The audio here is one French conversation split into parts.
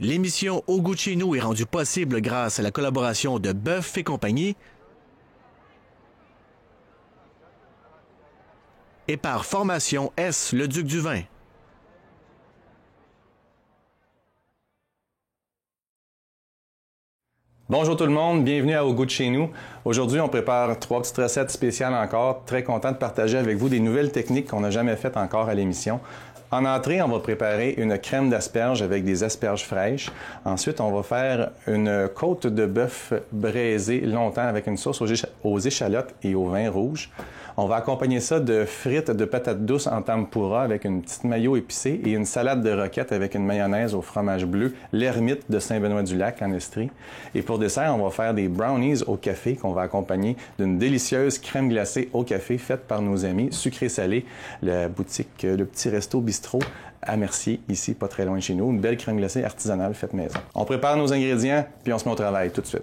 L'émission Au goût de chez nous est rendue possible grâce à la collaboration de Bœuf et compagnie et par Formation S, le Duc du vin. Bonjour tout le monde, bienvenue à Au goût de chez nous. Aujourd'hui, on prépare 3 petites recettes spéciales encore. Très content de partager avec vous des nouvelles techniques qu'on n'a jamais faites encore à l'émission. En entrée, on va préparer une crème d'asperges avec des asperges fraîches. Ensuite, on va faire une côte de bœuf braisée longtemps avec une sauce aux échalotes et au vin rouge. On va accompagner ça de frites de patates douces en tempura avec une petite mayo épicée et une salade de roquette avec une mayonnaise au fromage bleu, l'ermite de Saint-Benoît-du-Lac en Estrie. Et pour dessert, on va faire des brownies au café qu'on va accompagner d'une délicieuse crème glacée au café faite par nos amis sucré-salé, la boutique Le Petit Resto Bistrot à Mercier, ici, pas très loin de chez nous. Une belle crème glacée artisanale faite maison. On prépare nos ingrédients, puis on se met au travail tout de suite.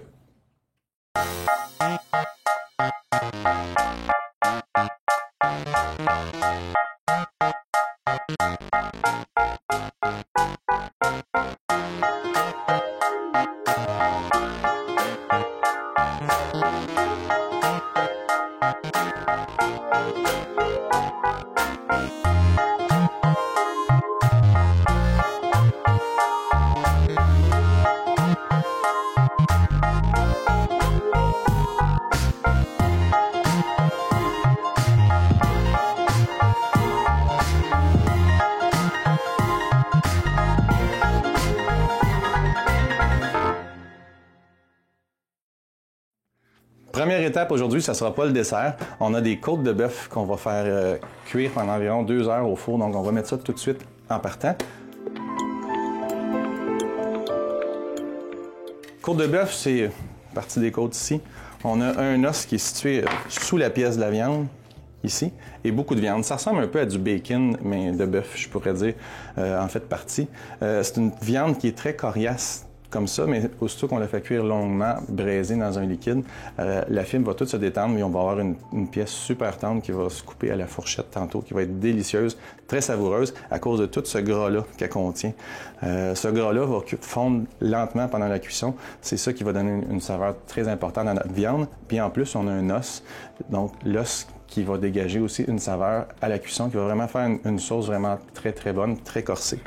Première étape aujourd'hui, ça ne sera pas le dessert. On a des côtes de bœuf qu'on va faire cuire pendant environ 2 heures au four. Donc, on va mettre ça tout de suite en partant. Côte de bœuf, c'est partie des côtes ici. On a un os qui est situé sous la pièce de la viande, ici, et beaucoup de viande. Ça ressemble un peu à du bacon, mais de bœuf, je pourrais dire, en fait partie. C'est une viande qui est très coriace, comme ça, mais aussitôt qu'on la fait cuire longuement, braisée dans un liquide, la fibre va toute se détendre et on va avoir une pièce super tendre qui va se couper à la fourchette tantôt, qui va être délicieuse, très savoureuse à cause de tout ce gras-là qu'elle contient. Ce gras-là va fondre lentement pendant la cuisson. C'est ça qui va donner une saveur très importante à notre viande. Puis en plus, on a un os, donc l'os qui va dégager aussi une saveur à la cuisson, qui va vraiment faire une sauce vraiment très très bonne, très corsée.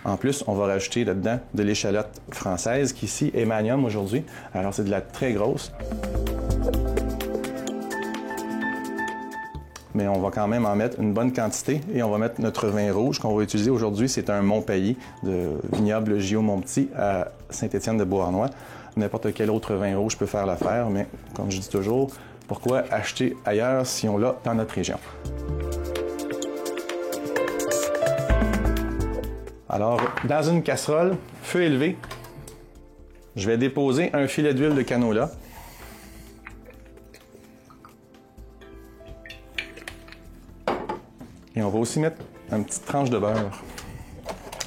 En plus, on va rajouter là-dedans de l'échalote française, qui ici est Magnum aujourd'hui. Alors, c'est de la très grosse. Mais on va quand même en mettre une bonne quantité et on va mettre notre vin rouge qu'on va utiliser aujourd'hui. C'est un Montpailly de vignoble Gio Montpetit à Saint-Étienne-de-Beauharnois. N'importe quel autre vin rouge peut faire l'affaire, mais comme je dis toujours, pourquoi acheter ailleurs si on l'a dans notre région? Alors, dans une casserole, feu élevé, je vais déposer un filet d'huile de canola. Et on va aussi mettre une petite tranche de beurre.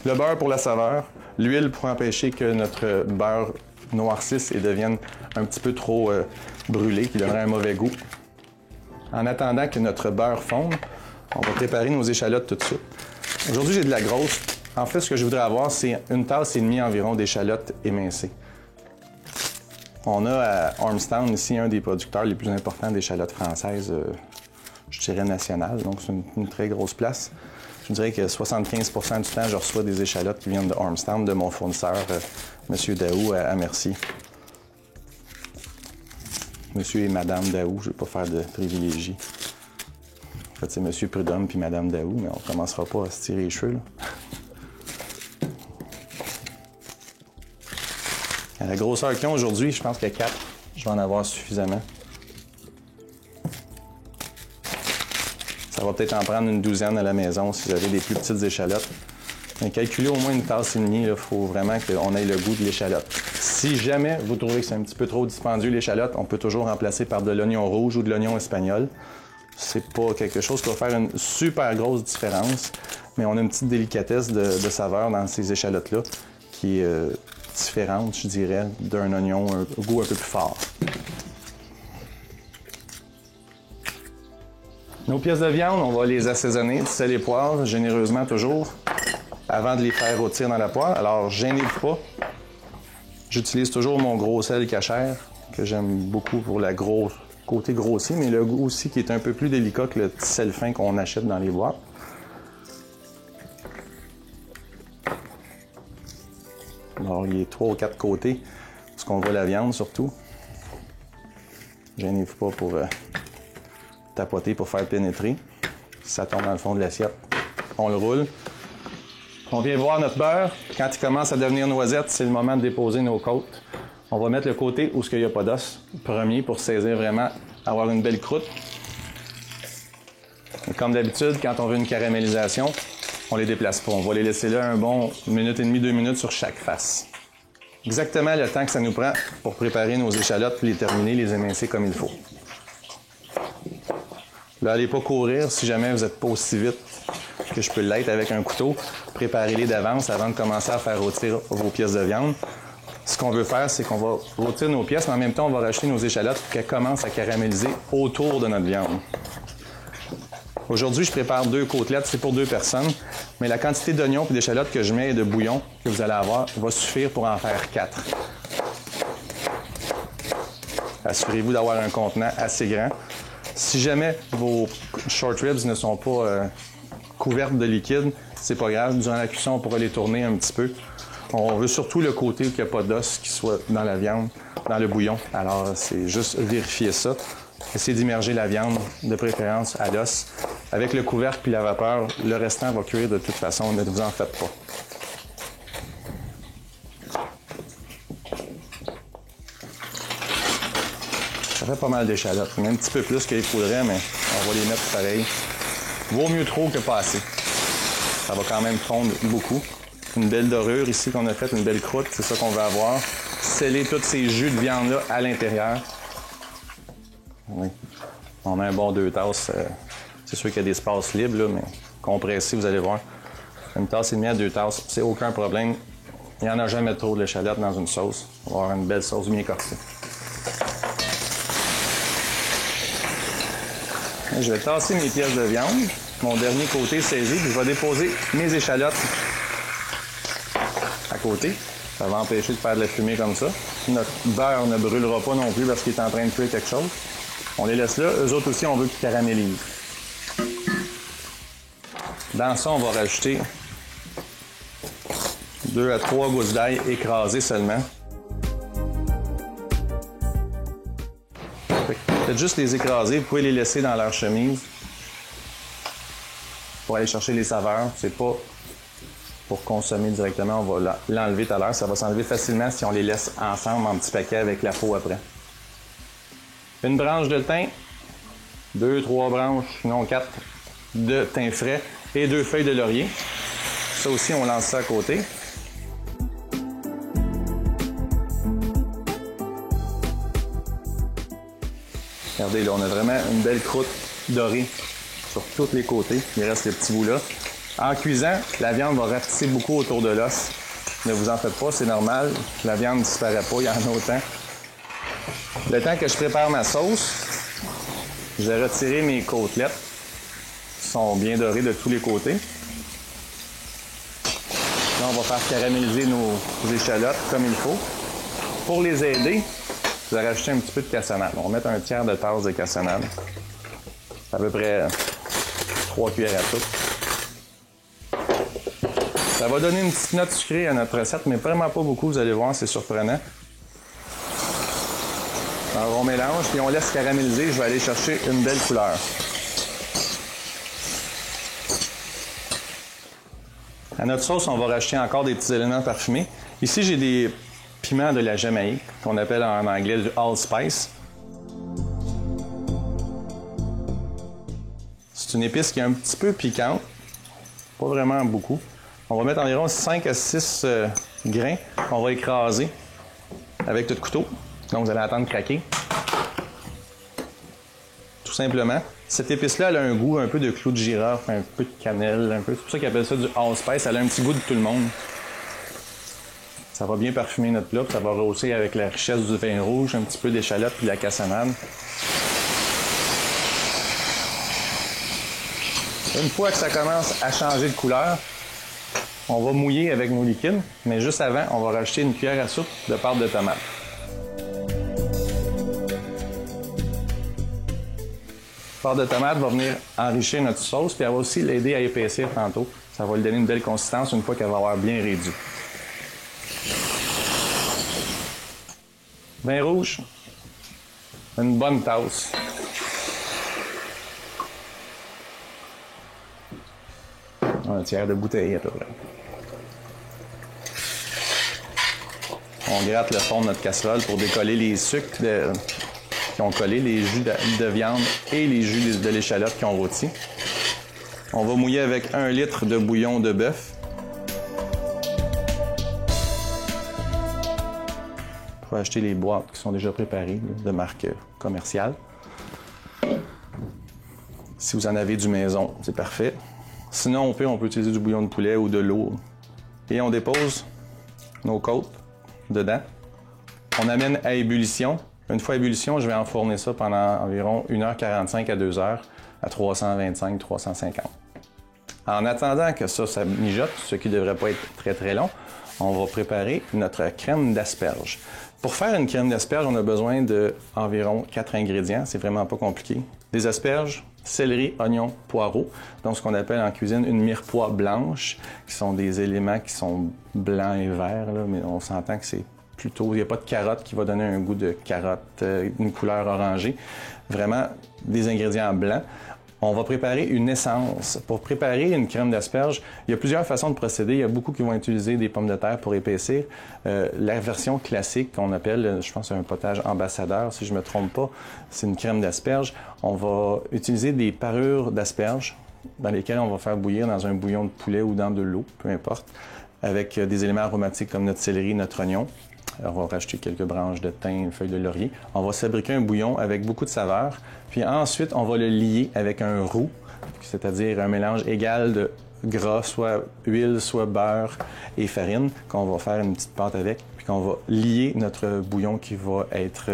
Le beurre pour la saveur, l'huile pour empêcher que notre beurre noircisse et devienne un petit peu trop brûlé, qui donnerait un mauvais goût. En attendant que notre beurre fonde, on va préparer nos échalotes tout de suite. Aujourd'hui, j'ai de la grosse. En fait, ce que je voudrais avoir, c'est une tasse et demie environ d'échalotes émincées. On a à Ormstown, ici, un des producteurs les plus importants d'échalotes françaises, je dirais nationales, donc c'est une très grosse place. Je dirais que 75% du temps, je reçois des échalotes qui viennent de Ormstown, de mon fournisseur, M. Daou, à Mercier. Monsieur et Madame Daou, je ne vais pas faire de privilégiés. En fait, c'est M. Prudhomme puis Madame Daou, mais on ne commencera pas à se tirer les cheveux, là. À la grosseur qu'ils ont aujourd'hui, je pense que 4, je vais en avoir suffisamment. Ça va peut-être en prendre une douzaine à la maison si vous avez des plus petites échalotes. Mais calculez au moins une tasse et demie, il faut vraiment qu'on ait le goût de l'échalote. Si jamais vous trouvez que c'est un petit peu trop dispendieux l'échalote, on peut toujours remplacer par de l'oignon rouge ou de l'oignon espagnol. C'est pas quelque chose qui va faire une super grosse différence, mais on a une petite délicatesse de saveur dans ces échalotes-là qui est différente, je dirais, d'un oignon, un goût un peu plus fort. Nos pièces de viande, on va les assaisonner de sel et poivre, généreusement toujours, avant de les faire rôtir dans la poêle. Alors, gênez-vous pas, J'utilise toujours mon gros sel cachère, que j'aime beaucoup pour la côté grossier, mais le goût aussi qui est un peu plus délicat que le petit sel fin qu'on achète dans les boîtes. Alors, il y a 3 ou 4 côtés, parce qu'on voit la viande surtout. Gênez-vous pas pour tapoter pour faire pénétrer. Si ça tombe dans le fond de l'assiette, on le roule. On vient voir notre beurre. Quand il commence à devenir noisette, c'est le moment de déposer nos côtes. On va mettre le côté où il n'y a pas d'os, premier, pour saisir vraiment, avoir une belle croûte. Et comme d'habitude, quand on veut une caramélisation, on les déplace pas. On va les laisser là un bon 1 minute et demie, 2 minutes sur chaque face. Exactement le temps que ça nous prend pour préparer nos échalotes, puis les terminer, les émincer comme il faut. Là, allez pas courir si jamais vous n'êtes pas aussi vite que je peux l'être avec un couteau. Préparez-les d'avance avant de commencer à faire rôtir vos pièces de viande. Ce qu'on veut faire, c'est qu'on va rôtir nos pièces, mais en même temps, on va rajouter nos échalotes pour qu'elles commencent à caraméliser autour de notre viande. Aujourd'hui, je prépare 2 côtelettes, c'est pour 2 personnes, mais la quantité d'oignons et d'échalotes que je mets et de bouillon que vous allez avoir va suffire pour en faire 4. Assurez-vous d'avoir un contenant assez grand. Si jamais vos short ribs ne sont pas couvertes de liquide, c'est pas grave. Durant la cuisson, on pourra les tourner un petit peu. On veut surtout le côté où il n'y a pas d'os qui soit dans la viande, dans le bouillon. Alors, c'est juste vérifier ça. Essayez d'immerger la viande, de préférence à l'os. Avec le couvercle puis la vapeur, le restant va cuire de toute façon, ne vous en faites pas. Ça fait pas mal d'échalotes, mais un petit peu plus qu'il faudrait, mais on va les mettre pareil. Vaut mieux trop que pas assez. Ça va quand même fondre beaucoup. Une belle dorure ici qu'on a faite, une belle croûte, c'est ça qu'on veut avoir. Sceller tous ces jus de viande-là à l'intérieur. Oui. On a un bon 2 tasses. C'est sûr qu'il y a des espaces libres, là, mais compressé, vous allez voir. Une tasse et demie à 2 tasses, c'est aucun problème. Il n'y en a jamais trop de l'échalote dans une sauce. On va avoir une belle sauce bien corsée. Je vais tasser mes pièces de viande, mon dernier côté saisi, puis je vais déposer mes échalotes à côté. Ça va empêcher de faire de la fumée comme ça. Notre beurre ne brûlera pas non plus parce qu'il est en train de cuire quelque chose. On les laisse là. Eux autres aussi, on veut qu'ils caramélisent. Dans ça, on va rajouter 2 à 3 gousses d'ail écrasées seulement. Faites juste les écraser. Vous pouvez les laisser dans leur chemise pour aller chercher les saveurs. C'est pas pour consommer directement. On va l'enlever tout à l'heure. Ça va s'enlever facilement si on les laisse ensemble en petits paquets avec la peau après. Une branche de thym, 2, 3 branches, non 4 de thym frais et 2 feuilles de laurier. Ça aussi, on lance ça à côté. Regardez, là, on a vraiment une belle croûte dorée sur tous les côtés. Il reste les petits bouts-là. En cuisant, la viande va rapetisser beaucoup autour de l'os. Ne vous en faites pas, c'est normal. La viande ne disparaît pas, il y en a autant. Le temps que je prépare ma sauce, je vais retirer mes côtelettes qui sont bien dorées de tous les côtés. Là, on va faire caraméliser nos échalotes comme il faut. Pour les aider, je vais rajouter un petit peu de cassonade. On va mettre un tiers de tasse de cassonade. À peu près 3 cuillères à soupe. Ça va donner une petite note sucrée à notre recette, mais vraiment pas beaucoup, vous allez voir, c'est surprenant. Alors on mélange, puis on laisse caraméliser. Je vais aller chercher une belle couleur. À notre sauce, on va rajouter encore des petits éléments parfumés. Ici, j'ai des piments de la Jamaïque, qu'on appelle en anglais du allspice. C'est une épice qui est un petit peu piquante, pas vraiment beaucoup. On va mettre environ 5 à 6 grains qu'on va écraser avec tout couteau. Donc, vous allez attendre craquer. Tout simplement. Cette épice-là, elle a un goût un peu de clou de girofle, un peu de cannelle, un peu. C'est pour ça qu'ils appellent ça du allspice. Elle a un petit goût de tout le monde. Ça va bien parfumer notre plat, puis ça va rehausser avec la richesse du vin rouge, un petit peu d'échalote puis de la cassonade. Une fois que ça commence à changer de couleur, On va mouiller avec nos liquides, mais juste avant, on va rajouter une cuillère à soupe de pâte de tomate. La pâte de tomate va venir enrichir notre sauce, puis elle va aussi l'aider à épaissir tantôt. Ça va lui donner une belle consistance une fois qu'elle va avoir bien réduit. Vin rouge, une bonne tasse. Un tiers de bouteille à peu près. On gratte le fond de notre casserole pour décoller les sucres qui ont collé, les jus de viande et les jus de l'échalote qui ont rôti. On va mouiller avec 1 litre de bouillon de bœuf. Il faut acheter les boîtes qui sont déjà préparées de marque commerciale. Si vous en avez du maison, c'est parfait. Sinon, on peut utiliser du bouillon de poulet ou de l'eau. Et on dépose nos côtes dedans. On amène à ébullition. Une fois à ébullition, je vais enfourner ça pendant environ 1h45 à 2h à 325-350. En attendant que ça mijote, ce qui ne devrait pas être très très long, on va préparer notre crème d'asperges. Pour faire une crème d'asperges, on a besoin d'environ 4 ingrédients. C'est vraiment pas compliqué. Des asperges, céleri, oignon, poireaux. Donc, ce qu'on appelle en cuisine une mirepoix blanche, qui sont des éléments qui sont blancs et verts, là, mais on s'entend que c'est plutôt... Il n'y a pas de carotte qui va donner un goût de carotte, une couleur orangée. Vraiment, des ingrédients blancs. On va préparer une essence. Pour préparer une crème d'asperges, il y a plusieurs façons de procéder. Il y a beaucoup qui vont utiliser des pommes de terre pour épaissir. La version classique qu'on appelle, je pense, un potage ambassadeur, si je ne me trompe pas, c'est une crème d'asperges. On va utiliser des parures d'asperges dans lesquelles on va faire bouillir dans un bouillon de poulet ou dans de l'eau, peu importe, avec des éléments aromatiques comme notre céleri, notre oignon. Alors, on va rajouter quelques branches de thym, une feuille de laurier. On va fabriquer un bouillon avec beaucoup de saveurs. Puis ensuite, on va le lier avec un roux, c'est-à-dire un mélange égal de gras, soit huile, soit beurre et farine, qu'on va faire une petite pâte avec, puis qu'on va lier notre bouillon qui va être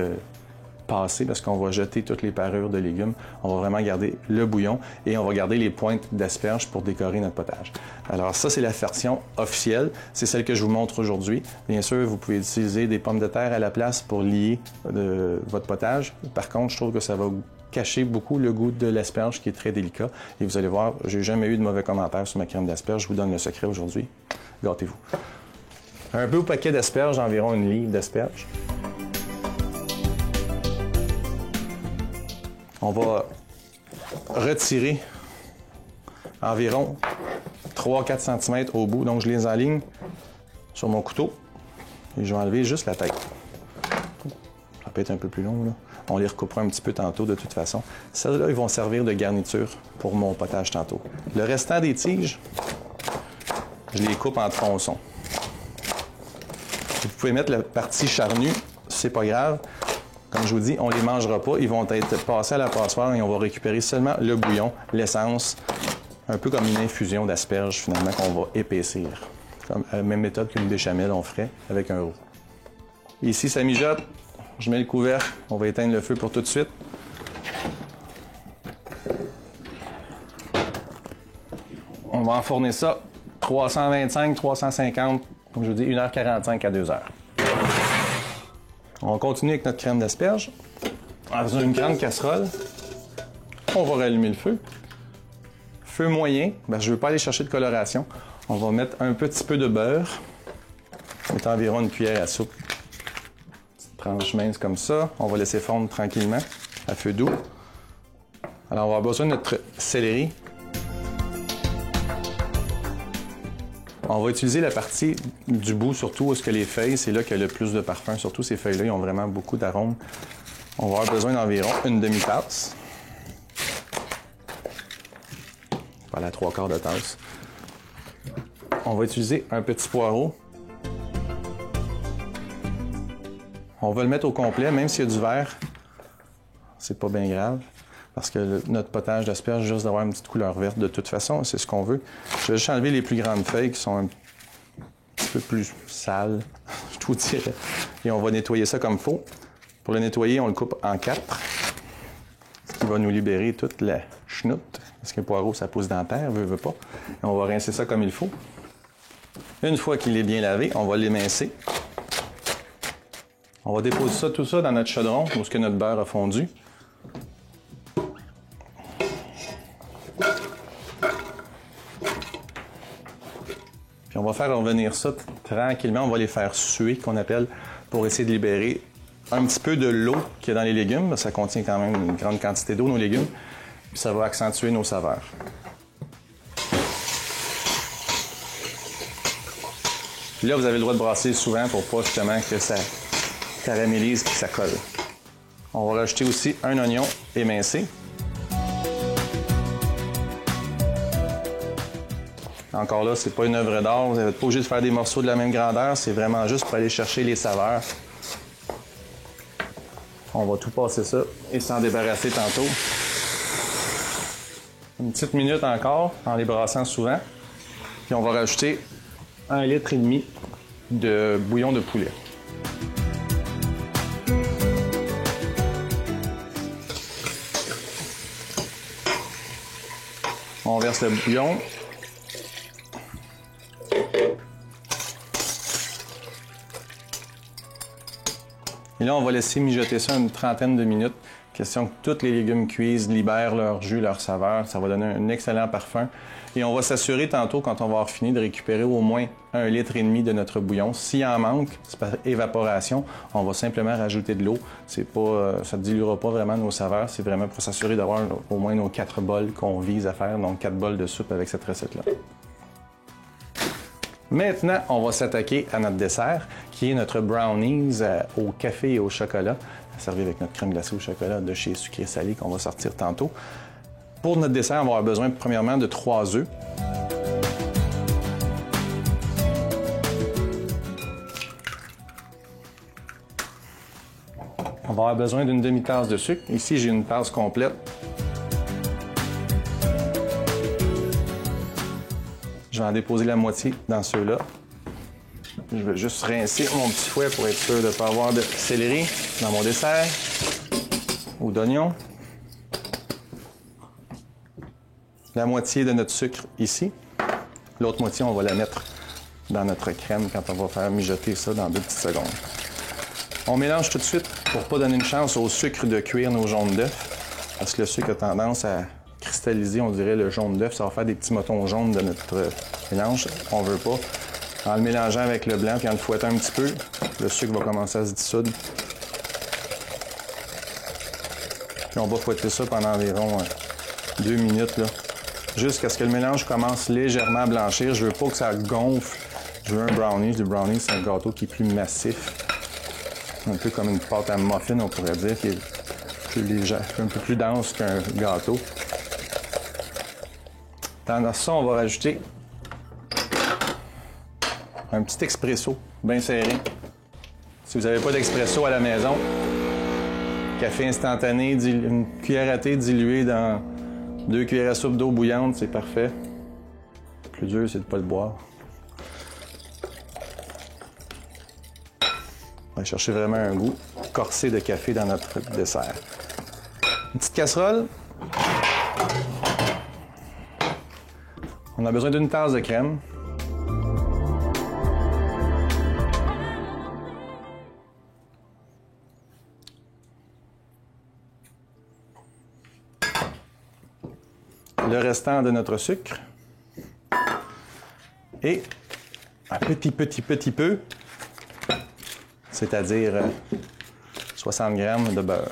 passé parce qu'on va jeter toutes les parures de légumes. On va vraiment garder le bouillon et on va garder les pointes d'asperges pour décorer notre potage. Alors ça, c'est la version officielle. C'est celle que je vous montre aujourd'hui. Bien sûr, vous pouvez utiliser des pommes de terre à la place pour lier votre potage. Par contre, je trouve que ça va cacher beaucoup le goût de l'asperge qui est très délicat. Et vous allez voir, j'ai jamais eu de mauvais commentaires sur ma crème d'asperges. Je vous donne le secret aujourd'hui. Gâtez-vous. Un beau paquet d'asperges, environ 1 livre d'asperges. On va retirer environ 3-4 cm au bout. Donc, je les enligne sur mon couteau et je vais enlever juste la tête. Ça peut être un peu plus long, là. On les recoupera un petit peu tantôt, de toute façon. Celles-là, ils vont servir de garniture pour mon potage tantôt. Le restant des tiges, je les coupe en tronçons. Vous pouvez mettre la partie charnue, c'est pas grave. Comme je vous dis, on ne les mangera pas. Ils vont être passés à la passoire et on va récupérer seulement le bouillon, l'essence, un peu comme une infusion d'asperges, finalement, qu'on va épaissir. Comme la même méthode qu'une béchamel, on ferait avec un roux. Ici, ça mijote. Je mets le couvercle. On va éteindre le feu pour tout de suite. On va enfourner ça 325-350, comme je vous dis, 1h45 à 2h. On continue avec notre crème d'asperges. Dans une grande casserole, on va rallumer le feu. Feu moyen, je ne veux pas aller chercher de coloration. On va mettre un petit peu de beurre. On met environ une cuillère à soupe. Petite tranche mince comme ça. On va laisser fondre tranquillement à feu doux. Alors, on va avoir besoin de notre céleri. On va utiliser la partie du bout, surtout où est-ce que les feuilles, c'est là qu'il y a le plus de parfum. Surtout ces feuilles-là, ils ont vraiment beaucoup d'arômes. On va avoir besoin d'environ une demi-tasse. Voilà, 3/4 de tasse. On va utiliser un petit poireau. On va le mettre au complet, même s'il y a du verre. C'est pas bien grave. Parce que notre potage d'asperges, juste d'avoir une petite couleur verte, de toute façon, c'est ce qu'on veut. Je vais juste enlever les plus grandes feuilles qui sont un petit peu plus sales, je vous dirais. Et on va nettoyer ça comme il faut. Pour le nettoyer, on le coupe en 4. Ce qui va nous libérer toute la chenoute. Parce qu'un poireau, ça pousse dans la terre, veut pas. Et on va rincer ça comme il faut. Une fois qu'il est bien lavé, on va l'émincer. On va déposer ça, tout ça dans notre chaudron où ce que notre beurre a fondu. Puis on va faire revenir ça tranquillement. On va les faire suer, qu'on appelle, pour essayer de libérer un petit peu de l'eau qu'il y a dans les légumes. Ça contient quand même une grande quantité d'eau, nos légumes. Puis ça va accentuer nos saveurs. Puis là, vous avez le droit de brasser souvent pour pas justement que ça caramélise et que ça colle. On va rajouter aussi un oignon émincé. Encore là, c'est pas une œuvre d'art. Vous n'êtes pas obligé de faire des morceaux de la même grandeur. C'est vraiment juste pour aller chercher les saveurs. On va tout passer ça et s'en débarrasser tantôt. Une petite minute encore en les brassant souvent. Puis on va rajouter 1,5 litre de bouillon de poulet. On verse le bouillon. Et là, on va laisser mijoter ça une trentaine de minutes. Question que tous les légumes cuisent, libèrent leur jus, leur saveur. Ça va donner un excellent parfum. Et on va s'assurer tantôt, quand on va avoir fini, de récupérer au moins 1,5 litre de notre bouillon. S'il en manque, c'est par évaporation, on va simplement rajouter de l'eau. Ça ne diluera pas vraiment nos saveurs. C'est vraiment pour s'assurer d'avoir au moins nos 4 bols qu'on vise à faire. Donc 4 bols de soupe avec cette recette-là. Maintenant, on va s'attaquer à notre dessert, qui est notre brownies au café et au chocolat, servi avec notre crème glacée au chocolat de chez Sucré Salé qu'on va sortir tantôt. Pour notre dessert, on va avoir besoin premièrement de 3 œufs. On va avoir besoin d'une demi-tasse de sucre. Ici, j'ai une tasse complète. Je vais en déposer la moitié dans ceux-là. Je vais juste rincer mon petit fouet pour être sûr de ne pas avoir de céleri dans mon dessert ou d'oignon. La moitié de notre sucre ici. L'autre moitié, on va la mettre dans notre crème quand on va faire mijoter ça dans 2 petites secondes. On mélange tout de suite pour ne pas donner une chance au sucre de cuire nos jaunes d'œufs. Parce que le sucre a tendance à cristalliser, on dirait, le jaune d'œuf. Ça va faire des petits motons jaunes de notre mélange. On ne veut pas. En le mélangeant avec le blanc puis en le fouettant un petit peu, le sucre va commencer à se dissoudre. Puis on va fouetter ça pendant environ 2 minutes, là, jusqu'à ce que le mélange commence légèrement à blanchir. Je veux pas que ça gonfle. Je veux un brownie. Le brownie, c'est un gâteau qui est plus massif. Un peu comme une pâte à muffin, on pourrait dire, qui est plus légère, un peu plus dense qu'un gâteau. Dans ça, on va rajouter un petit expresso bien serré. Si vous n'avez pas d'expresso à la maison, café instantané, une cuillère à thé diluée dans 2 cuillères à soupe d'eau bouillante, c'est parfait. Le plus dur, c'est de ne pas le boire. On va chercher vraiment un goût corsé de café dans notre dessert. Une petite casserole. On a besoin d'une tasse de crème. Le restant de notre sucre et un petit peu, c'est-à-dire 60 g de beurre.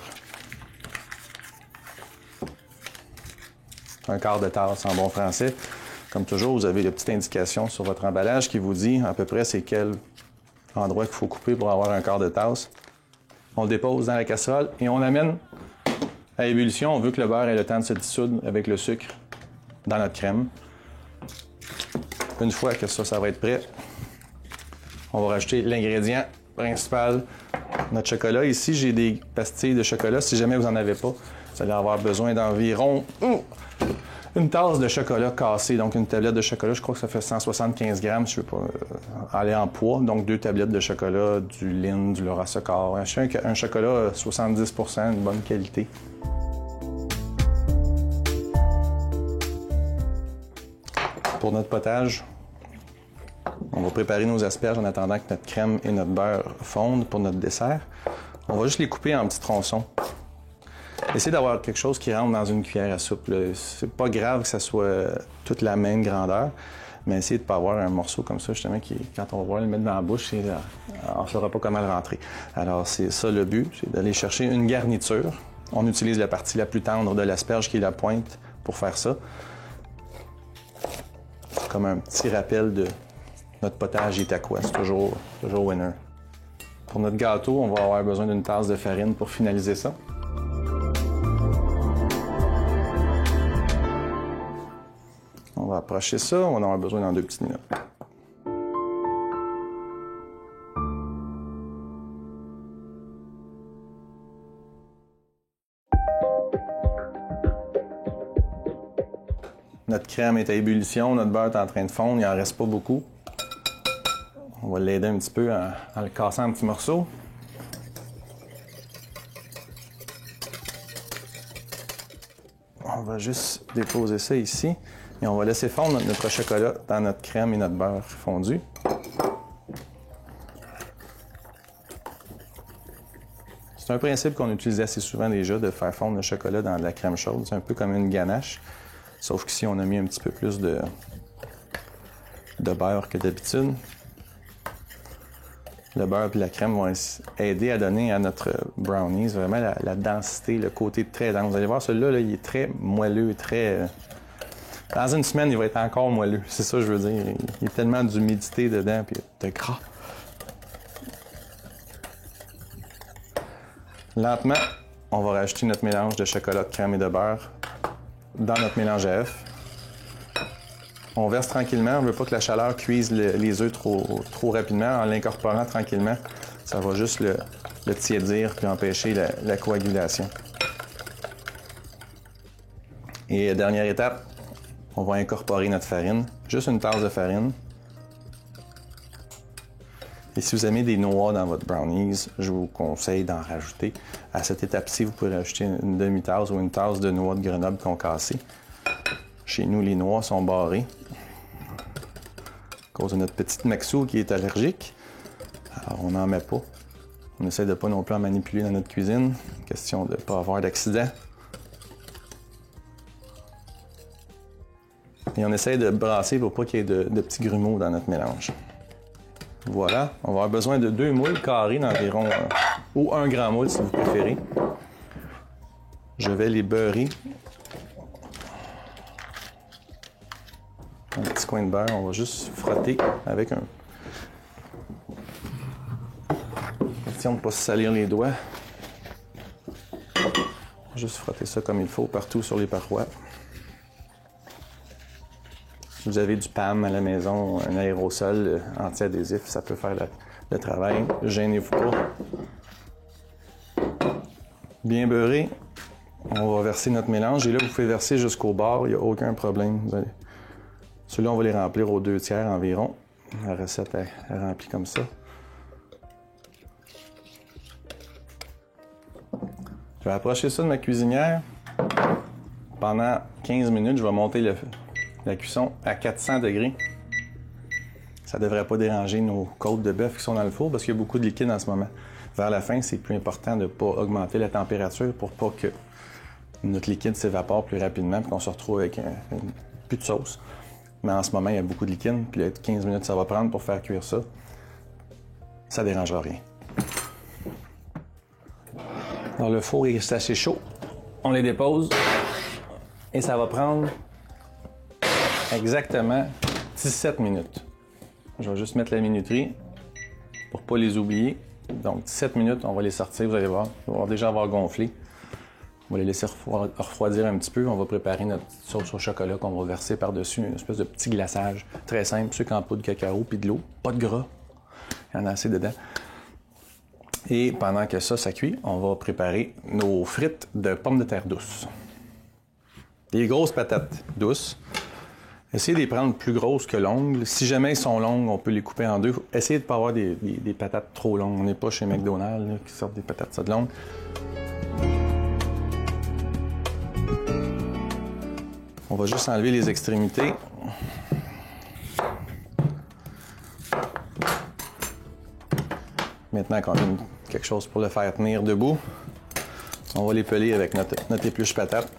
Un quart de tasse en bon français. Comme toujours, vous avez la petite indication sur votre emballage qui vous dit à peu près c'est quel endroit qu'il faut couper pour avoir un quart de tasse. On le dépose dans la casserole et on l'amène à ébullition. On veut que le beurre ait le temps de se dissoudre avec le sucre dans notre crème. Une fois que ça va être prêt, on va rajouter l'ingrédient principal, notre chocolat. Ici, j'ai des pastilles de chocolat. Si jamais vous n'en avez pas, vous allez avoir besoin d'environ une tasse de chocolat cassé. Donc, une tablette de chocolat, je crois que ça fait 175 grammes, si je ne veux pas aller en poids. Donc, 2 tablettes de chocolat, du Lindt, du Laura Socor. Un chocolat 70%, une bonne qualité. Pour notre potage, on va préparer nos asperges en attendant que notre crème et notre beurre fondent pour notre dessert. On va juste les couper en petits tronçons. Essayez d'avoir quelque chose qui rentre dans une cuillère à soupe. C'est pas grave que ça soit toute la même grandeur, mais essayez de ne pas avoir un morceau comme ça, justement, qui, quand on va voir le mettre dans la bouche, on ne saura pas comment le rentrer. Alors, c'est ça le but, c'est d'aller chercher une garniture. On utilise la partie la plus tendre de l'asperge, qui est la pointe, pour faire ça. Comme un petit rappel de notre potage est à quoi. C'est toujours winner. Pour notre gâteau, on va avoir besoin d'une tasse de farine pour finaliser ça. On va approcher ça, on va en avoir besoin dans 2 petites minutes. Notre crème est à ébullition, notre beurre est en train de fondre, il n'en reste pas beaucoup. On va l'aider un petit peu en le cassant en petits morceaux. On va juste déposer ça ici et on va laisser fondre notre chocolat dans notre crème et notre beurre fondu. C'est un principe qu'on utilise assez souvent déjà, de faire fondre le chocolat dans de la crème chaude. C'est un peu comme une ganache, sauf qu'ici on a mis un petit peu plus de beurre que d'habitude. Le beurre et la crème vont aider à donner à notre brownies vraiment la densité, le côté très dense. Vous allez voir, celui-là, là, il est très moelleux, très... Dans une semaine, il va être encore moelleux. C'est ça que je veux dire. Il y a tellement d'humidité dedans, puis de gras. Lentement, on va rajouter notre mélange de chocolat, de crème et de beurre dans notre mélange à œufs. On verse tranquillement. On ne veut pas que la chaleur cuise les œufs trop rapidement. En l'incorporant tranquillement, ça va juste le tiédir puis empêcher la coagulation. Et dernière étape, on va incorporer notre farine. Juste une tasse de farine. Et si vous aimez des noix dans votre brownies, je vous conseille d'en rajouter. À cette étape-ci, vous pouvez rajouter une demi-tasse ou une tasse de noix de Grenoble concassées. Chez nous, les noix sont barrées à cause de notre petite Maxou qui est allergique. Alors, on n'en met pas. On essaie de ne pas non plus en manipuler dans notre cuisine. Question de ne pas avoir d'accident. Et on essaie de brasser pour pas qu'il y ait de petits grumeaux dans notre mélange. Voilà, on va avoir besoin de 2 moules carrés d'environ, ou 1 grand moule si vous préférez. Je vais les beurrer. Un petit coin de beurre, on va juste frotter avec un... Question de ne pas se salir les doigts. Juste frotter ça comme il faut partout sur les parois. Si vous avez du PAM à la maison, un aérosol anti-adhésif, ça peut faire le travail. Gênez-vous pas. Bien beurré, on va verser notre mélange. Et là, vous pouvez verser jusqu'au bord, il n'y a aucun problème. Ceux-là, on va les remplir aux 2 tiers environ. La recette est remplie comme ça. Je vais approcher ça de ma cuisinière. Pendant 15 minutes, je vais monter la cuisson à 400 degrés. Ça ne devrait pas déranger nos côtes de bœuf qui sont dans le four parce qu'il y a beaucoup de liquide en ce moment. Vers la fin, c'est plus important de ne pas augmenter la température pour pas que notre liquide s'évapore plus rapidement et qu'on se retrouve avec plus de sauce. Mais en ce moment, il y a beaucoup de liquide, puis 15 minutes ça va prendre pour faire cuire ça. Ça ne dérangera rien. Alors le four est assez chaud. On les dépose et ça va prendre exactement 17 minutes. Je vais juste mettre la minuterie pour ne pas les oublier. Donc 17 minutes, on va les sortir, vous allez voir. Ils vont déjà avoir gonflé. On va les laisser refroidir un petit peu. On va préparer notre sauce au chocolat qu'on va verser par-dessus, une espèce de petit glaçage très simple, sucre en poudre de cacao puis de l'eau, pas de gras. Il y en a assez dedans. Et pendant que ça cuit, on va préparer nos frites de pommes de terre douces. Des grosses patates douces. Essayez de les prendre plus grosses que longues. Si jamais elles sont longues, on peut les couper en 2. Essayez de ne pas avoir des patates trop longues. On n'est pas chez McDonald's là, qui sortent des patates ça de longues. On va juste enlever les extrémités. Maintenant qu'on a quelque chose pour le faire tenir debout, on va les peler avec notre épluche patate.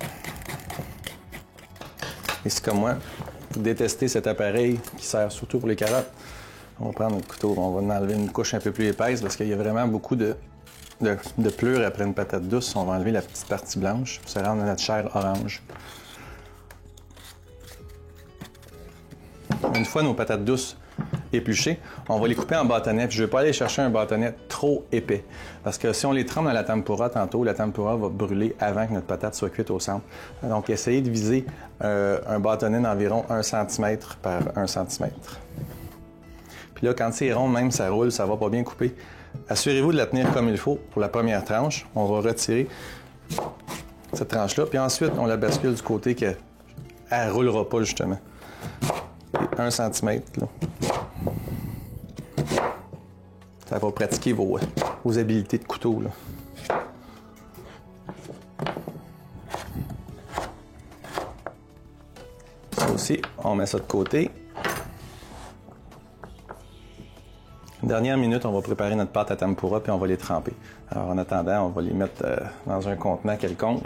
Et c'est comme moi, vous détestez cet appareil qui sert surtout pour les carottes. On va prendre notre couteau, on va en enlever une couche un peu plus épaisse parce qu'il y a vraiment beaucoup de pleure après une patate douce. On va enlever la petite partie blanche pour se rendre à notre chair orange. Une fois nos patates douces épluchées, on va les couper en bâtonnets. Je ne vais pas aller chercher un bâtonnet trop épais parce que si on les trempe dans la tempura tantôt, la tempura va brûler avant que notre patate soit cuite au centre. Donc, essayez de viser un bâtonnet d'environ 1 cm par 1 cm. Puis là, quand c'est rond, même ça roule, ça va pas bien couper. Assurez-vous de la tenir comme il faut pour la première tranche. On va retirer cette tranche-là, puis ensuite, on la bascule du côté qu'elle ne roulera pas, justement. Et 1 cm, là. Ça va pratiquer vos habiletés de couteau, là. Ça aussi, on met ça de côté. Dernière minute, on va préparer notre pâte à tempura puis on va les tremper. Alors en attendant, on va les mettre dans un contenant quelconque.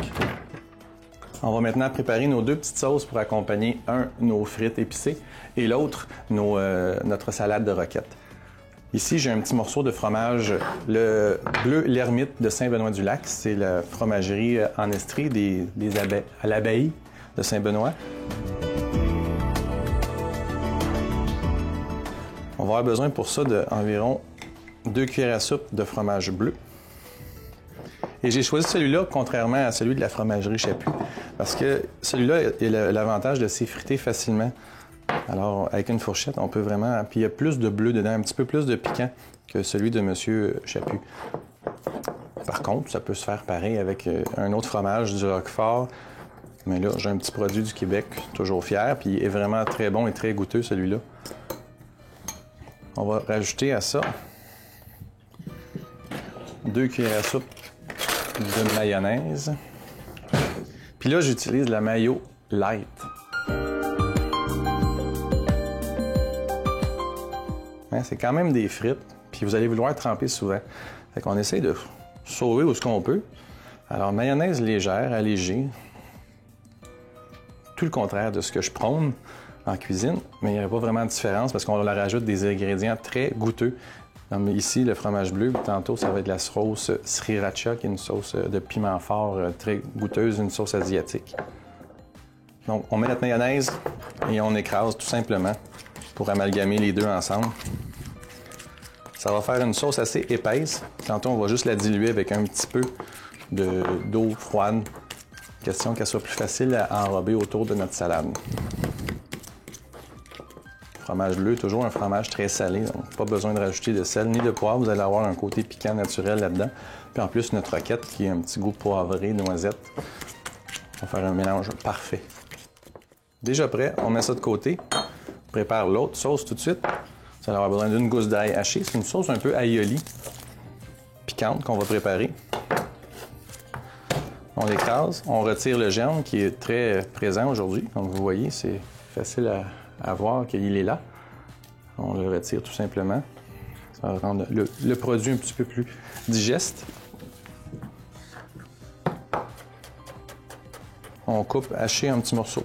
On va maintenant préparer nos 2 petites sauces pour accompagner nos frites épicées et l'autre, notre salade de roquette. Ici, j'ai un petit morceau de fromage, le bleu l'ermite de Saint-Benoît-du-Lac. C'est la fromagerie en Estrie à l'abbaye de Saint-Benoît. On va avoir besoin pour ça d'environ 2 cuillères à soupe de fromage bleu. Et j'ai choisi celui-là contrairement à celui de la fromagerie Chaput parce que celui-là a l'avantage de s'effriter facilement. Alors, avec une fourchette, on peut vraiment... Puis il y a plus de bleu dedans, un petit peu plus de piquant que celui de M. Chaput. Par contre, ça peut se faire pareil avec un autre fromage, du Roquefort. Mais là, j'ai un petit produit du Québec, toujours fier, puis il est vraiment très bon et très goûteux, celui-là. On va rajouter à ça 2 cuillères à soupe de mayonnaise. Puis là, j'utilise la mayo light. Hein, c'est quand même des frites, puis vous allez vouloir tremper souvent. Fait qu'on essaye de sauver où ce qu'on peut. Alors, mayonnaise légère, allégée. Tout le contraire de ce que je prône en cuisine, mais il n'y aurait pas vraiment de différence parce qu'on leur rajoute des ingrédients très goûteux. Comme ici, le fromage bleu, tantôt, ça va être la sauce sriracha, qui est une sauce de piment fort très goûteuse, une sauce asiatique. Donc, on met notre mayonnaise et on écrase tout simplement pour amalgamer les deux ensemble. Ça va faire une sauce assez épaisse. Tantôt, on va juste la diluer avec un petit peu d'eau froide. Question qu'elle soit plus facile à enrober autour de notre salade. Fromage bleu, toujours un fromage très salé, donc pas besoin de rajouter de sel ni de poivre. Vous allez avoir un côté piquant naturel là-dedans. Puis en plus, notre roquette qui a un petit goût poivré, noisette. On va faire un mélange parfait. Déjà prêt, on met ça de côté. On prépare l'autre sauce tout de suite. Vous allez avoir besoin d'une gousse d'ail hachée. C'est une sauce un peu aïoli, piquante qu'on va préparer. On l'écrase, on retire le germe qui est très présent aujourd'hui. Comme vous voyez, c'est facile à voir qu'il est là. On le retire tout simplement. Ça va rendre le produit un petit peu plus digeste. On coupe haché un petit morceau.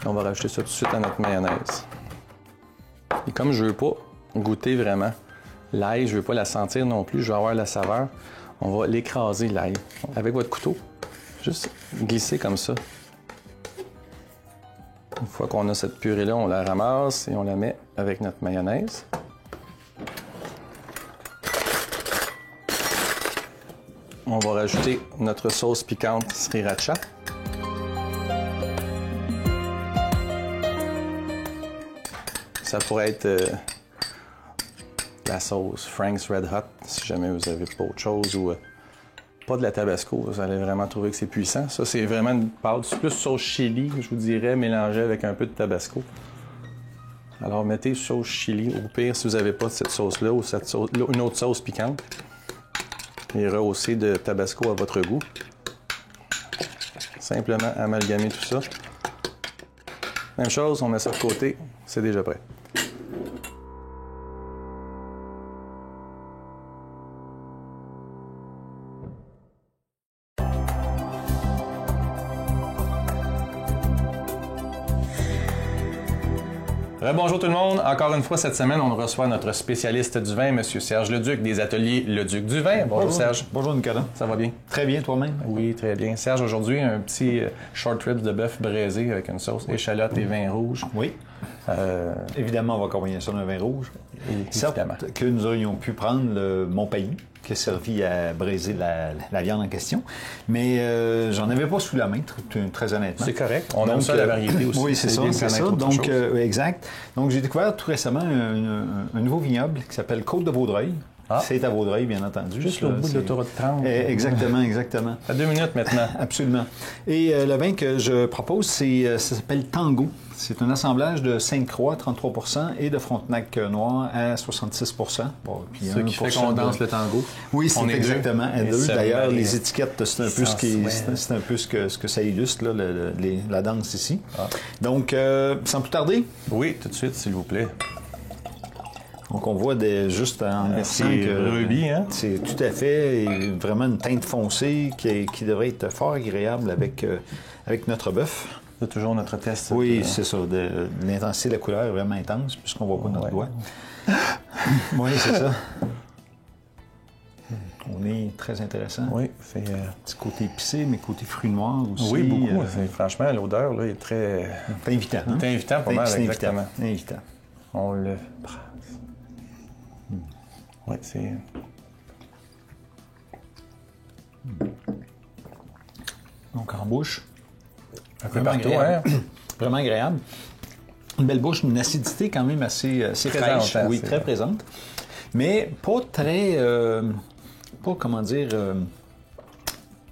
On va rajouter ça tout de suite à notre mayonnaise. Et comme je ne veux pas goûter vraiment l'ail, je ne veux pas la sentir non plus, je veux avoir la saveur, on va l'écraser l'ail. Avec votre couteau, juste glisser comme ça. Une fois qu'on a cette purée-là, on la ramasse et on la met avec notre mayonnaise. On va rajouter notre sauce piquante sriracha. Ça pourrait être la sauce Frank's Red Hot, si jamais vous n'avez pas autre chose, ou pas de la tabasco, vous allez vraiment trouver que c'est puissant. Ça, c'est vraiment une pâte, c'est plus sauce chili, je vous dirais, mélangée avec un peu de tabasco. Alors, mettez sauce chili, au pire, si vous n'avez pas cette sauce-là, ou une autre sauce piquante, et rehaussez de tabasco à votre goût. Simplement amalgamer tout ça. Même chose, on met ça de côté, c'est déjà prêt. Rebonjour tout le monde. Encore une fois, cette semaine, on reçoit notre spécialiste du vin, M. Serge Leduc, des ateliers Leduc du vin. Bonjour Serge. Bonjour Nicolas. Ça va bien? Très bien, toi-même? Oui, très bien. Serge, aujourd'hui, un petit short ribs de bœuf braisé avec une sauce échalote et vin rouge. Oui. Évidemment, on va accompagner ça d'un vin rouge. Certes que nous aurions pu prendre le Montpellier, qui a servi à braiser la viande en question, mais j'en avais pas sous la main, très honnêtement. C'est correct. On aime ça, la variété aussi. Oui, c'est ça. Donc, exact. Donc, j'ai découvert tout récemment un nouveau vignoble qui s'appelle Côte de Vaudreuil. Ah. C'est à Vaudreuil, bien entendu. Juste au bout de l'autoroute 30. Exactement, exactement. À 2 minutes maintenant. Absolument. Et le vin que je propose, ça s'appelle Tango. C'est un assemblage de Sainte-Croix, 33 % et de Frontenac noir à 66 %. Bon, puis ce qui fait qu'on danse le tango. Oui, c'est exactement à deux. D'ailleurs, les étiquettes, c'est un peu ce que ça illustre, là, la danse ici. Ah. Donc, sans plus tarder. Oui, tout de suite, s'il vous plaît. Donc, on voit juste en versant que rubis, hein? C'est tout à fait vraiment une teinte foncée qui devrait être fort agréable avec notre bœuf. C'est toujours notre test. Oui, c'est ça. L'intensité de la couleur est vraiment intense puisqu'on ne voit pas notre doigt. Oui, c'est ça. On est très intéressant. Oui, c'est... Petit côté épicé, mais côté fruits noirs aussi. Oui, beaucoup. Franchement, l'odeur là, est très... C'est invitant. Hein? C'est invitant pas mal, exactement. Invitant. On le brasse. Oui, c'est... Donc, en bouche. Un peu partout, hein? Vraiment agréable. Une belle bouche, une acidité quand même assez fraîche. Oui, très présente. Mais pas très... pas, comment dire...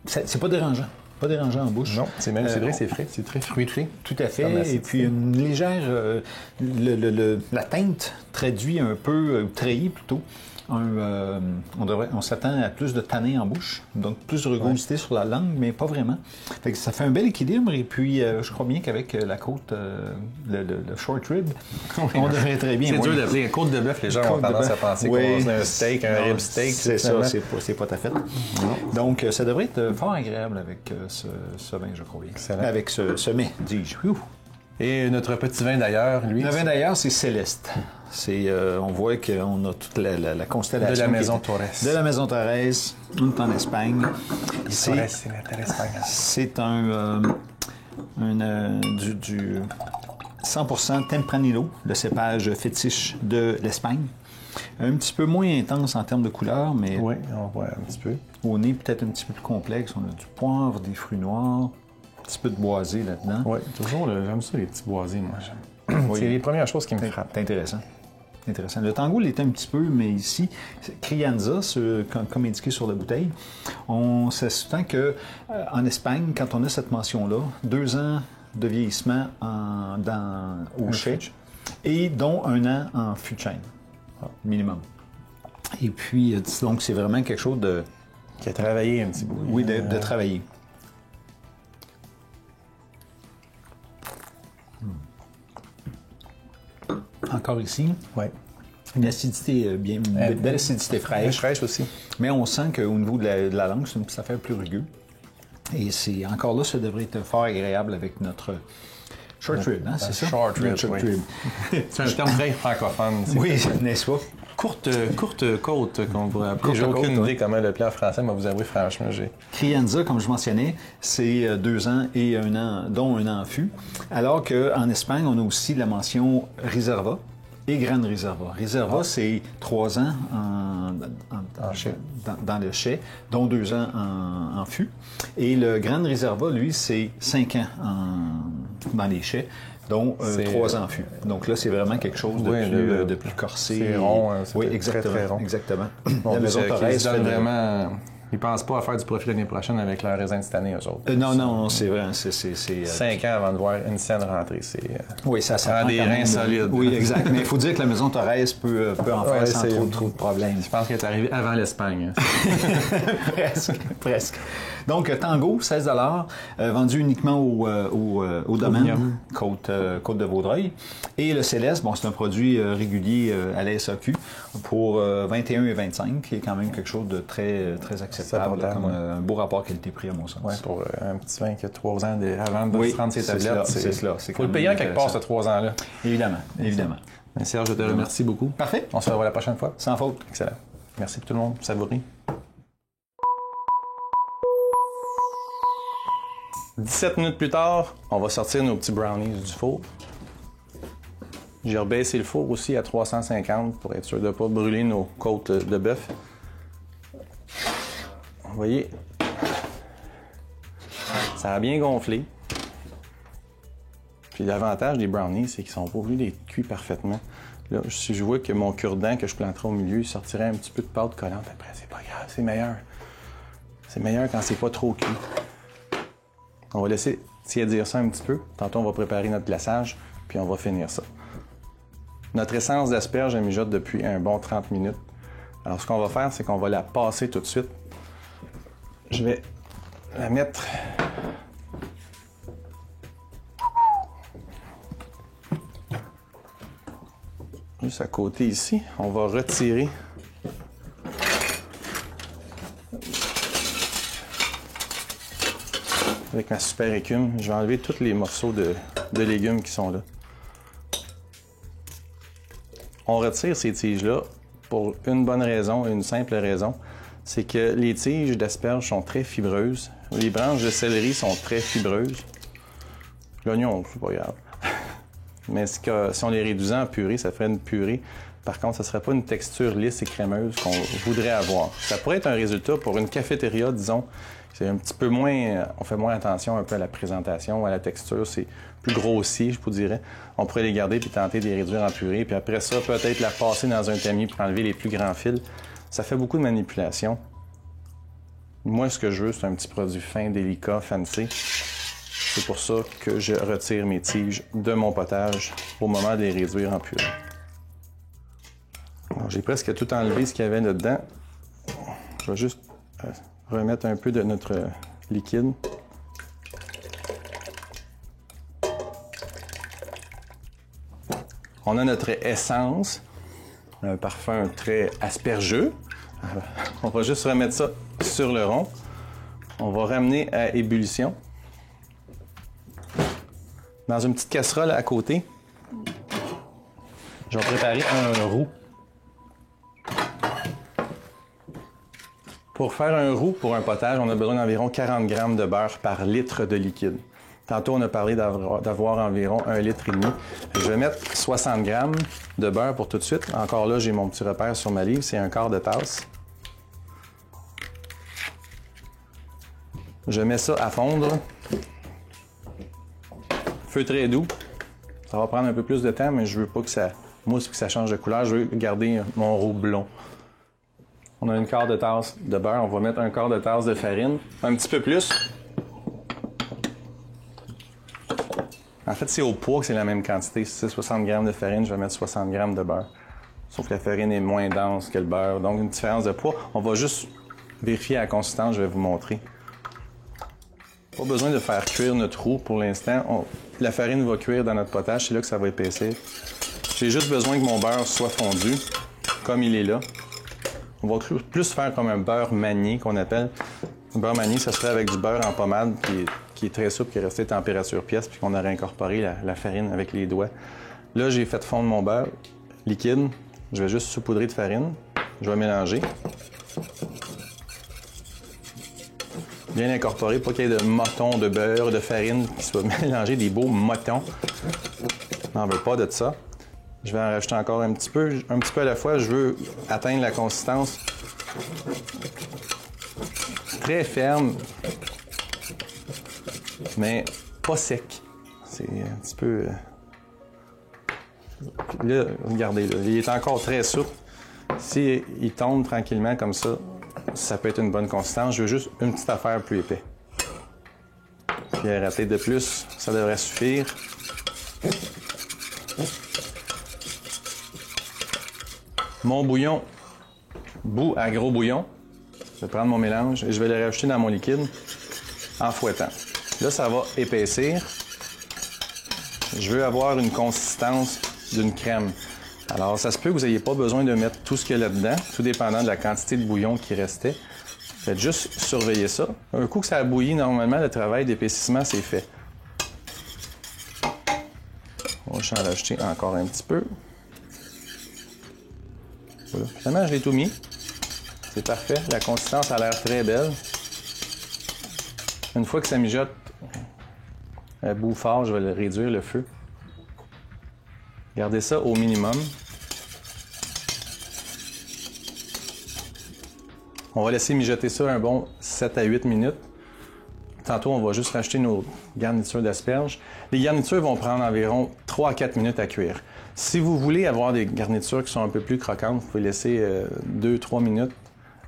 c'est pas dérangeant. Pas dérangeant en bouche. Non, c'est vrai, c'est frais. C'est très fruité. Tout à fait. Et puis une légère... la teinte traduit un peu, trahit plutôt, on s'attend à plus de tanin en bouche, donc plus de rugosité sur la langue, mais pas vraiment. Fait que ça fait un bel équilibre, et puis je crois bien qu'avec la côte, le short rib, on devrait très bien. C'est dur d'appeler une côte de bœuf, les gens ont tendance à penser qu'on c'est un steak, un rib steak. C'est ça, c'est pas ta fête. Donc ça devrait être fort agréable avec ce vin, je crois bien. Excellent. Avec ce mets, dis-je. Et notre petit vin d'ailleurs, lui... Le vin d'ailleurs, c'est Céleste. On voit qu'on a toute la constellation... De la maison Torres. De la maison Torres, on est en Espagne. C'est la terre espagnole. C'est du 100% Tempranillo, le cépage fétiche de l'Espagne. Un petit peu moins intense en termes de couleur, mais... Oui, on voit un petit peu. Au nez, peut-être un petit peu plus complexe. On a du poivre, des fruits noirs... Un petit peu de boisé là-dedans. Oui, toujours, j'aime ça, les petits boisés, moi. Oui. C'est les premières choses qui me frappent. C'est intéressant. Intéressant. Le tango l'était un petit peu, mais ici, Crianza, comme indiqué sur la bouteille, on s'assure qu'en Espagne, quand on a cette mention-là, 2 ans de vieillissement au chai, et dont 1 an en fût de chêne, minimum. Et puis, donc, c'est vraiment quelque chose de... Qui a travaillé un petit peu. Oui, de travailler. Encore ici, une acidité belle acidité fraîche. Fraîche aussi. Mais on sent qu'au niveau de la langue, c'est une petite affaire plus rugueux. Et c'est encore là, ça devrait être fort agréable avec notre short rib, hein, c'est ça? Short rib, c'est un terme très francophone. Oui, n'est-ce pas? Courte côte, qu'on pourrait appeler. J'ai aucune idée comment le plat en français, mais vous avouez, franchement, Crianza, comme je mentionnais, c'est 2 ans et 1 an, dont 1 an en fût. Alors qu'en Espagne, on a aussi la mention Reserva et Gran Reserva. Reserva, c'est 3 ans dans le chai, dont 2 ans en fût. Et le Gran Reserva, lui, c'est 5 ans dans les chais, dont 3 ans en fût. Donc là, c'est vraiment quelque chose de plus corsé. C'est rond, oui, exactement, très rond. Exactement. La maison Torres fait vraiment... Ils pensent pas à faire du profit l'année prochaine avec leur raisin de cette année, eux autres. Non, c'est vrai. 5 ans avant de voir une scène rentrer. Oui, ça prend des reins solides. Oui, exact. Mais il faut dire que la maison Torres peut en faire sans trop de problèmes. Je pense qu'elle est arrivée avant l'Espagne. Presque. Donc, Tango, 16 $, vendu uniquement au domaine, Côte de Vaudreuil. Et le Céleste, c'est un produit régulier à la SAQ pour 21,25 qui est quand même quelque chose de très accessible. acceptable, Ça comme un beau rapport qualité-prix à mon sens. Ouais, pour un petit vin qui a 3 ans avant de prendre ses c'est tablettes. c'est cela. Il faut le payer en quelque part, ces 3 ans-là. Évidemment, évidemment. Mais Serge, je te remercie beaucoup. Parfait. On se revoit la prochaine fois. Sans faute. Excellent. Merci tout le monde. Savourez. 17 minutes plus tard, on va sortir nos petits brownies du four. J'ai rebaissé le four aussi à 350 pour être sûr de ne pas brûler nos côtes de bœuf. Vous voyez, ça a bien gonflé. Puis l'avantage des brownies, c'est qu'ils sont pas obligés d'être cuits parfaitement. Là, si je vois que mon cure-dent que je planterai au milieu, il sortirait un petit peu de pâte collante après, c'est pas grave, c'est meilleur. C'est meilleur quand c'est pas trop cuit. On va laisser tiédir ça un petit peu. Tantôt, on va préparer notre glaçage, puis on va finir ça. Notre essence d'asperge, elle mijote depuis un bon 30 minutes. Alors, ce qu'on va faire, c'est qu'on va la passer tout de suite. Je vais la mettre juste à côté ici. On va retirer avec ma super écume. Je vais enlever tous les morceaux de légumes qui sont là. On retire ces tiges-là pour une bonne raison, une simple raison. C'est que les tiges d'asperges sont très fibreuses. Les branches de céleri sont très fibreuses. L'oignon, c'est pas grave. Mais si on les réduisait en purée, ça ferait une purée. Par contre, ça ne serait pas une texture lisse et crémeuse qu'on voudrait avoir. Ça pourrait être un résultat pour une cafétéria, disons. C'est un petit peu moins... On fait moins attention un peu à la présentation, à la texture. C'est plus grossier, je vous dirais. On pourrait les garder puis tenter de les réduire en purée. Puis après ça, peut-être la passer dans un tamis pour enlever les plus grands fils. Ça fait beaucoup de manipulation. Moi, ce que je veux, c'est un petit produit fin, délicat, fancy. C'est pour ça que je retire mes tiges de mon potage au moment de les réduire en purée. J'ai presque tout enlevé ce qu'il y avait là-dedans. Je vais juste remettre un peu de notre liquide. On a notre essence, un parfum très aspergeux. On va juste remettre ça sur le rond. On va ramener à ébullition. Dans une petite casserole à côté, je vais préparer un roux. Pour faire un roux pour un potage, on a besoin d'environ 40 g de beurre par litre de liquide. Tantôt, on a parlé d'avoir environ 1,5 litre. Je vais mettre 60 g de beurre pour tout de suite. Encore là, j'ai mon petit repère sur ma livre, c'est un quart de tasse. Je mets ça à fondre. Feu très doux. Ça va prendre un peu plus de temps, mais je veux pas que ça mousse, que ça change de couleur. Je veux garder mon roux blond. On a une quart de tasse de beurre. On va mettre un quart de tasse de farine. Un petit peu plus. En fait, c'est au poids que c'est la même quantité. Si c'est 60 g de farine, je vais mettre 60 g de beurre. Sauf que la farine est moins dense que le beurre. Donc, une différence de poids. On va juste vérifier la consistance. Je vais vous montrer. Pas besoin de faire cuire notre roux pour l'instant. La farine va cuire dans notre potage. C'est là que ça va épaissir. J'ai juste besoin que mon beurre soit fondu, comme il est là. On va plus faire comme un beurre manié qu'on appelle. Un beurre manié, ça serait avec du beurre en pommade qui est très souple, qui est resté température pièce, puis qu'on aurait incorporé la farine avec les doigts. Là, j'ai fait fondre mon beurre liquide. Je vais juste saupoudrer de farine. Je vais mélanger. Bien incorporé, pas qu'il y ait de motons, de beurre, de farine qui soient mélangés, des beaux motons. On n'en veut pas de ça. Je vais en rajouter encore un petit peu à la fois. Je veux atteindre la consistance très ferme, mais pas sec. C'est un petit peu... Là, regardez, là, il est encore très souple. S'il tombe tranquillement comme ça peut être une bonne consistance. Je veux juste une petite affaire plus épais. Puis à rater de plus, ça devrait suffire. Mon bouillon, bout à gros bouillon. Je vais prendre mon mélange et je vais le rajouter dans mon liquide en fouettant. Là, ça va épaissir. Je veux avoir une consistance d'une crème. Alors, ça se peut que vous n'ayez pas besoin de mettre tout ce qu'il y a là-dedans, tout dépendant de la quantité de bouillon qui restait. Faites juste surveiller ça. Un coup que ça a bouilli, normalement, le travail d'épaississement, c'est fait. On va juste en rajouter encore un petit peu. Voilà. Finalement, je l'ai tout mis. C'est parfait. La consistance a l'air très belle. Une fois que ça mijote à bout fort, je vais le réduire le feu. Gardez ça au minimum. On va laisser mijoter ça un bon 7 à 8 minutes. Tantôt, on va juste rajouter nos garnitures d'asperges. Les garnitures vont prendre environ 3 à 4 minutes à cuire. Si vous voulez avoir des garnitures qui sont un peu plus croquantes, vous pouvez laisser 2-3 minutes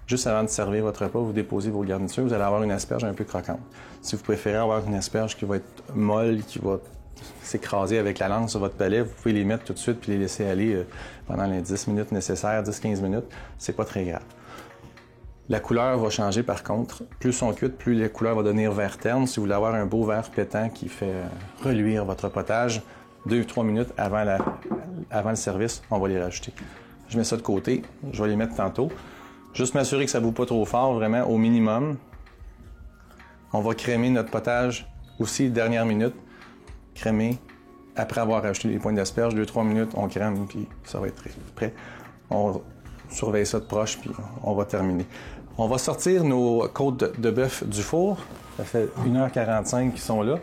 juste avant de servir votre repas. Vous déposez vos garnitures, vous allez avoir une asperge un peu croquante. Si vous préférez avoir une asperge qui va être molle, qui va s'écraser avec la langue sur votre palais, vous pouvez les mettre tout de suite puis les laisser aller pendant les 10 minutes nécessaires, 10-15 minutes. C'est pas très grave. La couleur va changer par contre. Plus sont cuites, plus la couleur va devenir vert terne. Si vous voulez avoir un beau vert pétant qui fait reluire votre potage, 2-3 minutes avant le service, on va les rajouter. Je mets ça de côté, je vais les mettre tantôt. Juste m'assurer que ça ne bout pas trop fort, vraiment au minimum. On va crémer notre potage aussi, dernière minute. Crémer, après avoir rajouté les pointes d'asperges, 2-3 minutes, on crème, puis ça va être prêt. On surveille ça de proche, puis on va terminer. On va sortir nos côtes de bœuf du four. Ça fait 1h45 qu'ils sont là.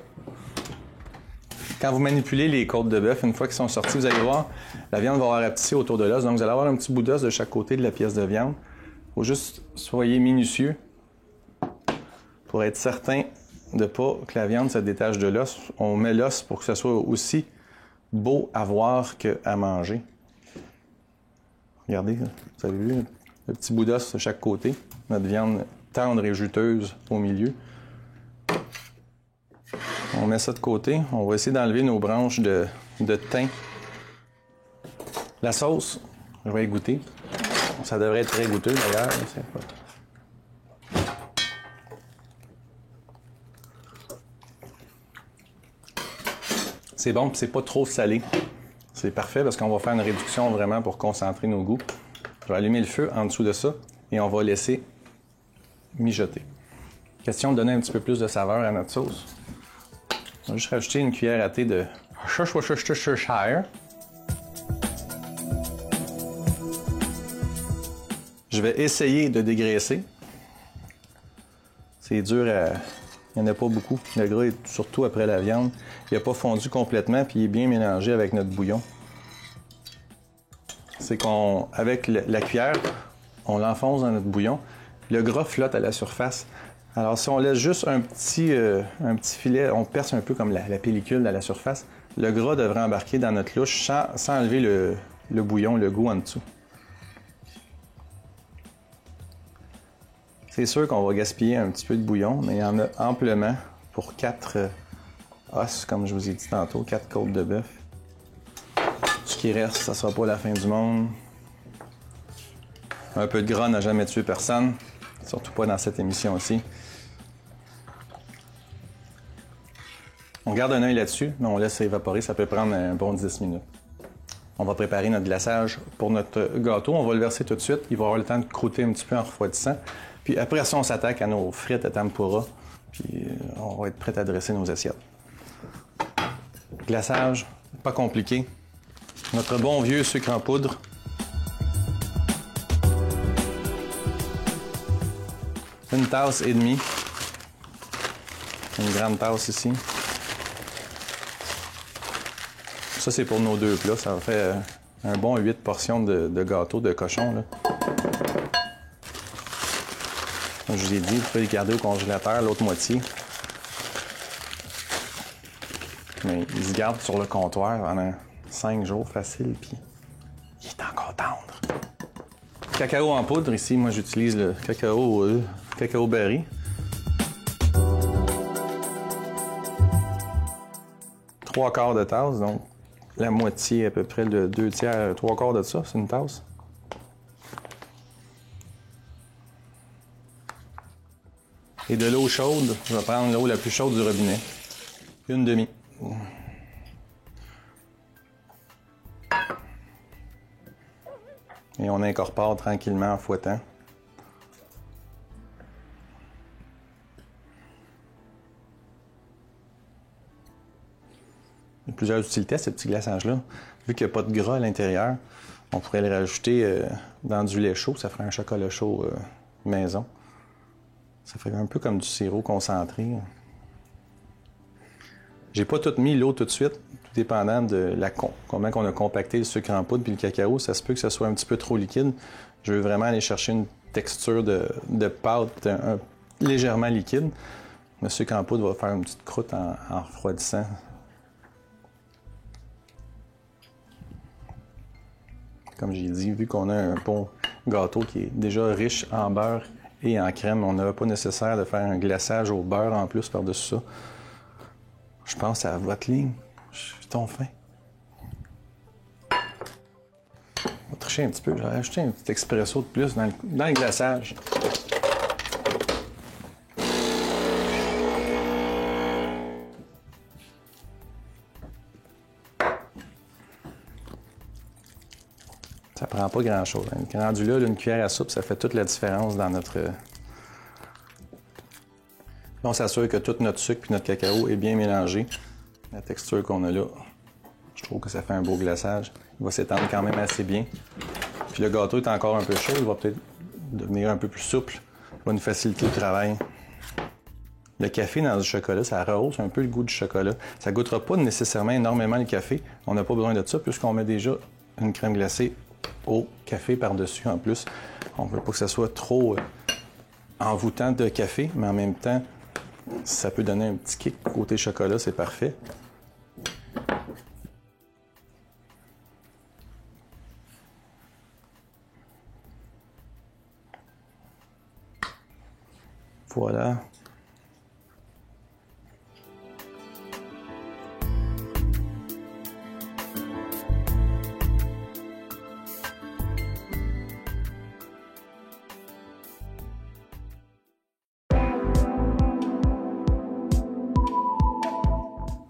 Quand vous manipulez les côtes de bœuf, une fois qu'ils sont sortis, vous allez voir, la viande va avoir rapetissé autour de l'os. Donc, vous allez avoir un petit bout d'os de chaque côté de la pièce de viande. Il faut juste soyez minutieux pour être certain de ne pas que la viande se détache de l'os. On met l'os pour que ce soit aussi beau à voir qu'à manger. Regardez, vous avez vu le petit bout d'os de chaque côté. Notre viande tendre et juteuse au milieu. On met ça de côté. On va essayer d'enlever nos branches de thym. La sauce, je vais y goûter. Ça devrait être très goûteux d'ailleurs. C'est bon, c'est pas trop salé. C'est parfait parce qu'on va faire une réduction vraiment pour concentrer nos goûts. Je vais allumer le feu en dessous de ça et on va laisser mijoter. Question de donner un petit peu plus de saveur à notre sauce. On va juste rajouter une cuillère à thé de Worcestershire. Je vais essayer de dégraisser. C'est dur à... Il n'y en a pas beaucoup. Le gras est surtout après la viande. Il n'a pas fondu complètement puis il est bien mélangé avec notre bouillon. C'est qu'avec la cuillère, on l'enfonce dans notre bouillon. Le gras flotte à la surface. Alors, si on laisse juste un petit filet, on perce un peu comme la pellicule à la surface, le gras devrait embarquer dans notre louche sans enlever le bouillon, le goût en dessous. C'est sûr qu'on va gaspiller un petit peu de bouillon, mais il y en a amplement pour 4 os, comme je vous ai dit tantôt, 4 côtes de bœuf. Ce qui reste, ça sera pas la fin du monde. Un peu de gras n'a jamais tué personne, surtout pas dans cette émission-ci. On garde un œil là-dessus, mais on laisse évaporer, ça peut prendre un bon 10 minutes. On va préparer notre glaçage pour notre gâteau. On va le verser tout de suite. Il va avoir le temps de croûter un petit peu en refroidissant. Puis après ça, on s'attaque à nos frites à tempura. Puis on va être prêt à dresser nos assiettes. Glaçage, pas compliqué. Notre bon vieux sucre en poudre. Une tasse et demie. Une grande tasse ici. Ça, c'est pour nos 2 plats. Ça va faire un bon 8 portions de gâteau de cochon, là. Comme je vous ai dit, vous pouvez les garder au congélateur, l'autre moitié. Mais ils se gardent sur le comptoir pendant 5 jours facile, puis il est encore tendre. Cacao en poudre, ici, moi j'utilise le cacao berry. Trois quarts de tasse, donc la moitié à peu près de 2 tiers, 3 quarts de ça, c'est une tasse. Et de l'eau chaude, je vais prendre l'eau la plus chaude du robinet. Une demi. Et on incorpore tranquillement en fouettant. plusieurs utilités, ce petit glaçage-là. Vu qu'il n'y a pas de gras à l'intérieur, on pourrait le rajouter dans du lait chaud. Ça ferait un chocolat chaud maison. Ça ferait un peu comme du sirop concentré. J'ai pas tout mis l'eau tout de suite, tout dépendant de combien on a compacté le sucre en poudre puis le cacao. Ça se peut que ce soit un petit peu trop liquide. Je veux vraiment aller chercher une texture de pâte légèrement liquide. Le sucre en poudre va faire une petite croûte en refroidissant. Comme j'ai dit, vu qu'on a un bon gâteau qui est déjà riche en beurre et en crème, on n'aura pas nécessaire de faire un glaçage au beurre en plus par-dessus ça. Je pense à votre ligne. Je suis ton fin. On va tricher un petit peu. J'ai rajouté un petit expresso de plus dans le glaçage. Ça prend pas grand-chose. Rendu là, une cuillère à soupe, ça fait toute la différence dans notre... On s'assure que tout notre sucre et notre cacao est bien mélangé. La texture qu'on a là, je trouve que ça fait un beau glaçage. Il va s'étendre quand même assez bien. Puis le gâteau est encore un peu chaud, il va peut-être devenir un peu plus souple. Il va nous faciliter le travail. Le café dans du chocolat, ça rehausse un peu le goût du chocolat. Ça ne goûtera pas nécessairement énormément le café. On n'a pas besoin de ça puisqu'on met déjà une crème glacée au café par-dessus en plus. On ne veut pas que ça soit trop envoûtant de café, mais en même temps, ça peut donner un petit kick côté chocolat, c'est parfait. Voilà.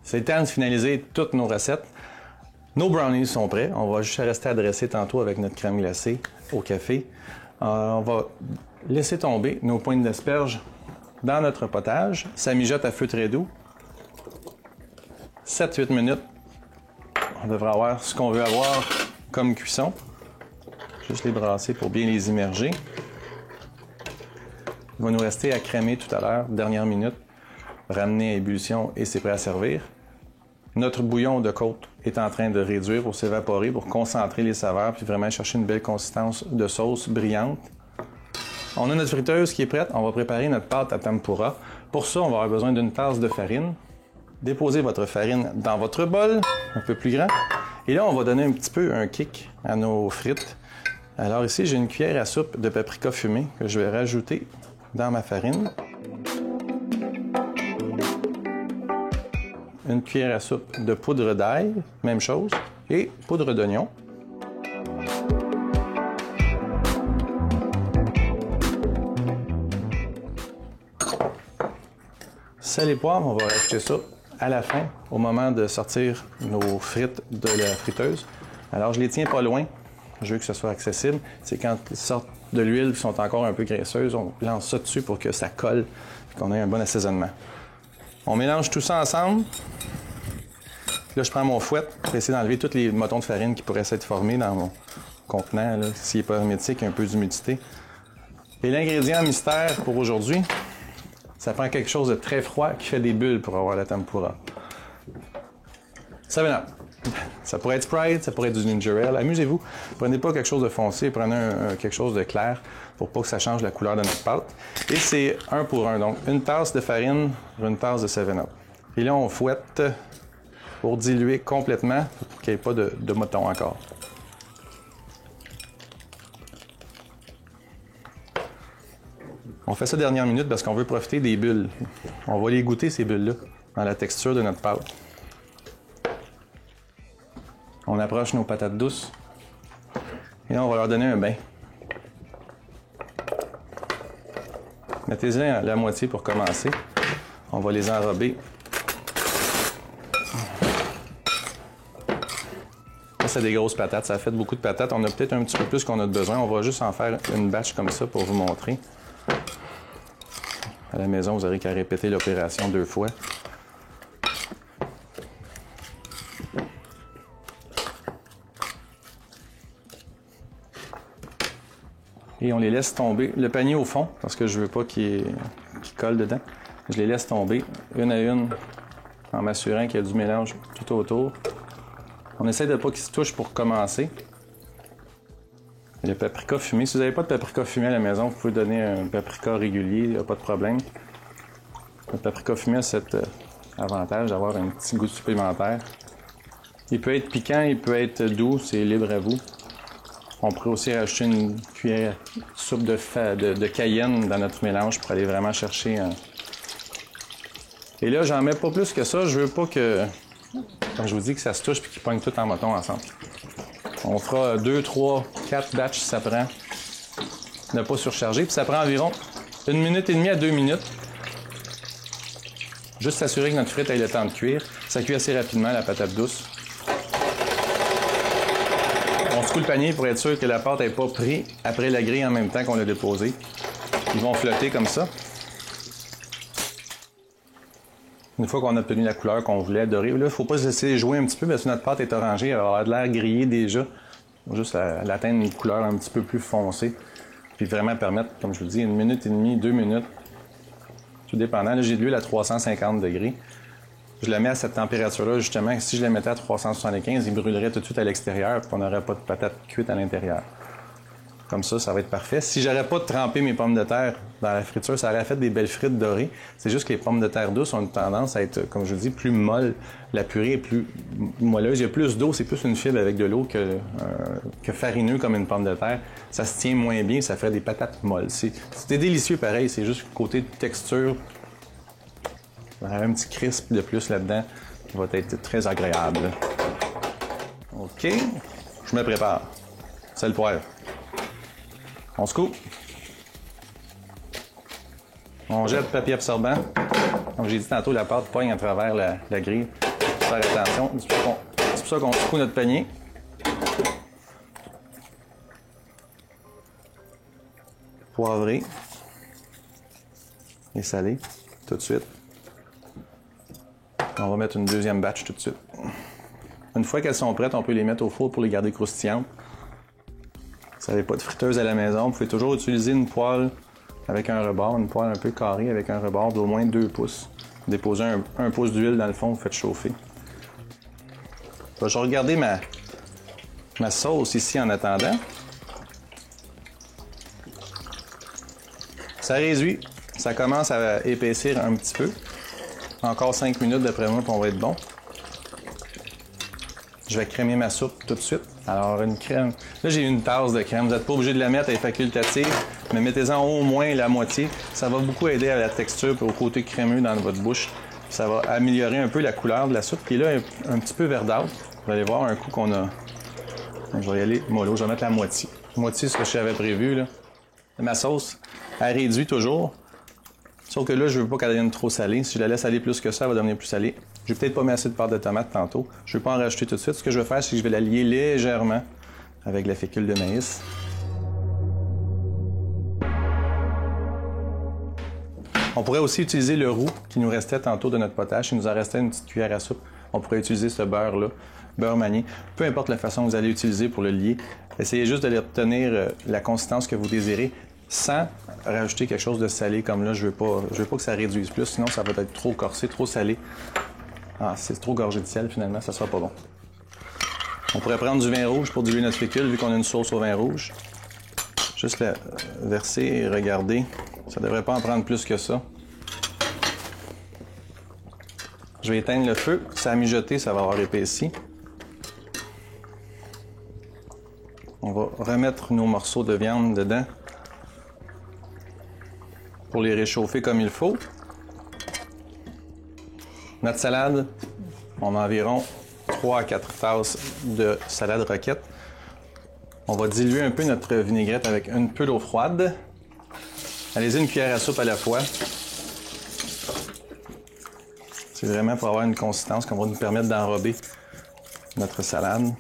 C'est le temps de finaliser toutes nos recettes. Nos brownies sont prêts. On va juste rester à dresser tantôt avec notre crème glacée au café. On va laisser tomber nos pointes d'asperges dans notre potage. Ça mijote à feu très doux. 7-8 minutes. On devrait avoir ce qu'on veut avoir comme cuisson. Juste les brasser pour bien les immerger. Il va nous rester à crémer tout à l'heure, dernière minute. Ramener à ébullition et c'est prêt à servir. Notre bouillon de côte est en train de réduire pour s'évaporer, pour concentrer les saveurs puis vraiment chercher une belle consistance de sauce brillante. On a notre friteuse qui est prête. On va préparer notre pâte à tempura. Pour ça, on va avoir besoin d'une tasse de farine. Déposez votre farine dans votre bol, un peu plus grand. Et là, on va donner un petit peu un kick à nos frites. Alors ici, j'ai une cuillère à soupe de paprika fumé que je vais rajouter dans ma farine. Une cuillère à soupe de poudre d'ail, même chose, et poudre d'oignon. Sel et poivre, on va rajouter ça à la fin, au moment de sortir nos frites de la friteuse. Alors, je les tiens pas loin, je veux que ce soit accessible. C'est quand ils sortent de l'huile qui sont encore un peu graisseuses, on lance ça dessus pour que ça colle et qu'on ait un bon assaisonnement. On mélange tout ça ensemble. Là, je prends mon fouet pour essayer d'enlever tous les motons de farine qui pourraient s'être formés dans mon contenant. S'il n'est pas hermétique, un peu d'humidité. Et l'ingrédient mystère pour aujourd'hui, ça prend quelque chose de très froid qui fait des bulles pour avoir la tempura. 7-Up. Ça pourrait être Sprite, ça pourrait être du Ginger Ale. Amusez-vous. Prenez pas quelque chose de foncé, prenez quelque chose de clair pour pas que ça change la couleur de notre pâte. Et c'est 1 pour 1. Donc, une tasse de farine pour une tasse de 7-Up. Et là, on fouette pour diluer complètement, pour qu'il n'y ait pas de mouton encore. On fait ça dernière minute parce qu'on veut profiter des bulles. On va les goûter, ces bulles-là, dans la texture de notre pâte. On approche nos patates douces. Et là, on va leur donner un bain. Mettez-en la moitié pour commencer. On va les enrober. Ça, c'est des grosses patates. Ça a fait beaucoup de patates. On a peut-être un petit peu plus qu'on a besoin. On va juste en faire une batch comme ça pour vous montrer. À la maison, vous n'aurez qu'à répéter l'opération 2 fois. Et on les laisse tomber. Le panier au fond, parce que je veux pas qu'il colle dedans. Je les laisse tomber une à une en m'assurant qu'il y a du mélange tout autour. On essaie de pas qu'ils se touchent pour commencer. Et le paprika fumé, si vous n'avez pas de paprika fumé à la maison, vous pouvez donner un paprika régulier, il n'y a pas de problème. Le paprika fumé a cet avantage d'avoir un petit goût supplémentaire. Il peut être piquant, il peut être doux, c'est libre à vous. On pourrait aussi rajouter une cuillère soupe de cayenne dans notre mélange pour aller vraiment chercher un... Et là, j'en mets pas plus que ça. Je veux pas que, comme je vous dis, que ça se touche et qu'ils pognent tout en moton ensemble. On fera 2, 3, 4 batchs si ça prend. Ne pas surcharger. Puis ça prend environ 1 minute et demie à 2 minutes. Juste s'assurer que notre frite ait le temps de cuire. Ça cuit assez rapidement, la patate douce. On secoue le panier pour être sûr que la pâte n'ait pas pris après la grille en même temps qu'on l'a déposée. Ils vont flotter comme ça. Une fois qu'on a obtenu la couleur qu'on voulait dorer, là, il ne faut pas se laisser jouer un petit peu parce que notre pâte est orangée, elle va avoir de l'air grillée déjà. Il faut juste l'atteindre une couleur un petit peu plus foncée. Puis vraiment permettre, comme je vous dis, 1 minute et demie, 2 minutes. Tout dépendant. Là, j'ai de l'huile à 350 degrés. Je la mets à cette température-là, justement. Si je la mettais à 375, il brûlerait tout de suite à l'extérieur, puis on n'aurait pas de patates cuites à l'intérieur. Comme ça va être parfait. Si j'aurais pas trempé mes pommes de terre dans la friture, ça aurait fait des belles frites dorées. C'est juste que les pommes de terre douces ont une tendance à être, comme je vous dis, plus molles. La purée est plus moelleuse. Il y a plus d'eau, c'est plus une fibre avec de l'eau que farineux comme une pomme de terre. Ça se tient moins bien, ça fait des patates molles. C'était délicieux pareil, c'est juste côté texture. Il y a un petit crisp de plus là-dedans qui va être très agréable. OK, je me prépare. Sel, poivre. On se coupe. On jette le papier absorbant. Comme j'ai dit tantôt, la pâte poigne à travers la grille. Faut faire attention. C'est pour ça qu'on secoue notre panier. Poivré. Et salé. Tout de suite. On va mettre une deuxième batch tout de suite. Une fois qu'elles sont prêtes, on peut les mettre au four pour les garder croustillantes. Si vous n'avez pas de friteuse à la maison, vous pouvez toujours utiliser une poêle avec un rebord, une poêle un peu carrée avec un rebord d'au moins 2 pouces. Déposez un pouce d'huile dans le fond, vous faites chauffer. Je vais regarder ma sauce ici en attendant. Ça réduit, ça commence à épaissir un petit peu. Encore 5 minutes d'après moi, puis on va être bon. Je vais crémer ma soupe tout de suite. Alors, une crème. Là, j'ai une tasse de crème. Vous n'êtes pas obligé de la mettre, elle est facultative, mais mettez-en au moins la moitié. Ça va beaucoup aider à la texture et au côté crémeux dans votre bouche. Ça va améliorer un peu la couleur de la soupe, qui est là un petit peu verdâtre. Vous allez voir un coup qu'on a... Je vais y aller mollo. Je vais mettre la moitié. Moitié, ce que j'avais prévu, là. Ma sauce, elle réduit toujours. Sauf que là, je veux pas qu'elle devienne trop salée. Si je la laisse aller plus que ça, elle va devenir plus salée. Je vais peut-être pas mis assez de pâte de tomate tantôt. Je ne vais pas en rajouter tout de suite. Ce que je vais faire, c'est que je vais la lier légèrement avec la fécule de maïs. On pourrait aussi utiliser le roux qui nous restait tantôt de notre potage. Il nous en restait une petite cuillère à soupe. On pourrait utiliser ce beurre-là, beurre manié. Peu importe la façon que vous allez utiliser pour le lier. Essayez juste de obtenir la consistance que vous désirez sans rajouter quelque chose de salé comme là. Je veux pas que ça réduise plus, sinon ça va être trop corsé, trop salé. Ah, c'est trop gorgé de sel, finalement, ça sera pas bon. On pourrait prendre du vin rouge pour diluer notre fécule, vu qu'on a une sauce au vin rouge. Juste la verser et regarder. Ça devrait pas en prendre plus que ça. Je vais éteindre le feu. Ça a mijoté, ça va avoir épaissi. On va remettre nos morceaux de viande dedans pour les réchauffer comme il faut. Notre salade, on a environ 3 à 4 tasses de salade roquette. On va diluer un peu notre vinaigrette avec un peu d'eau froide. Allez-y une cuillère à soupe à la fois. C'est vraiment pour avoir une consistance qui va nous permettre d'enrober notre salade.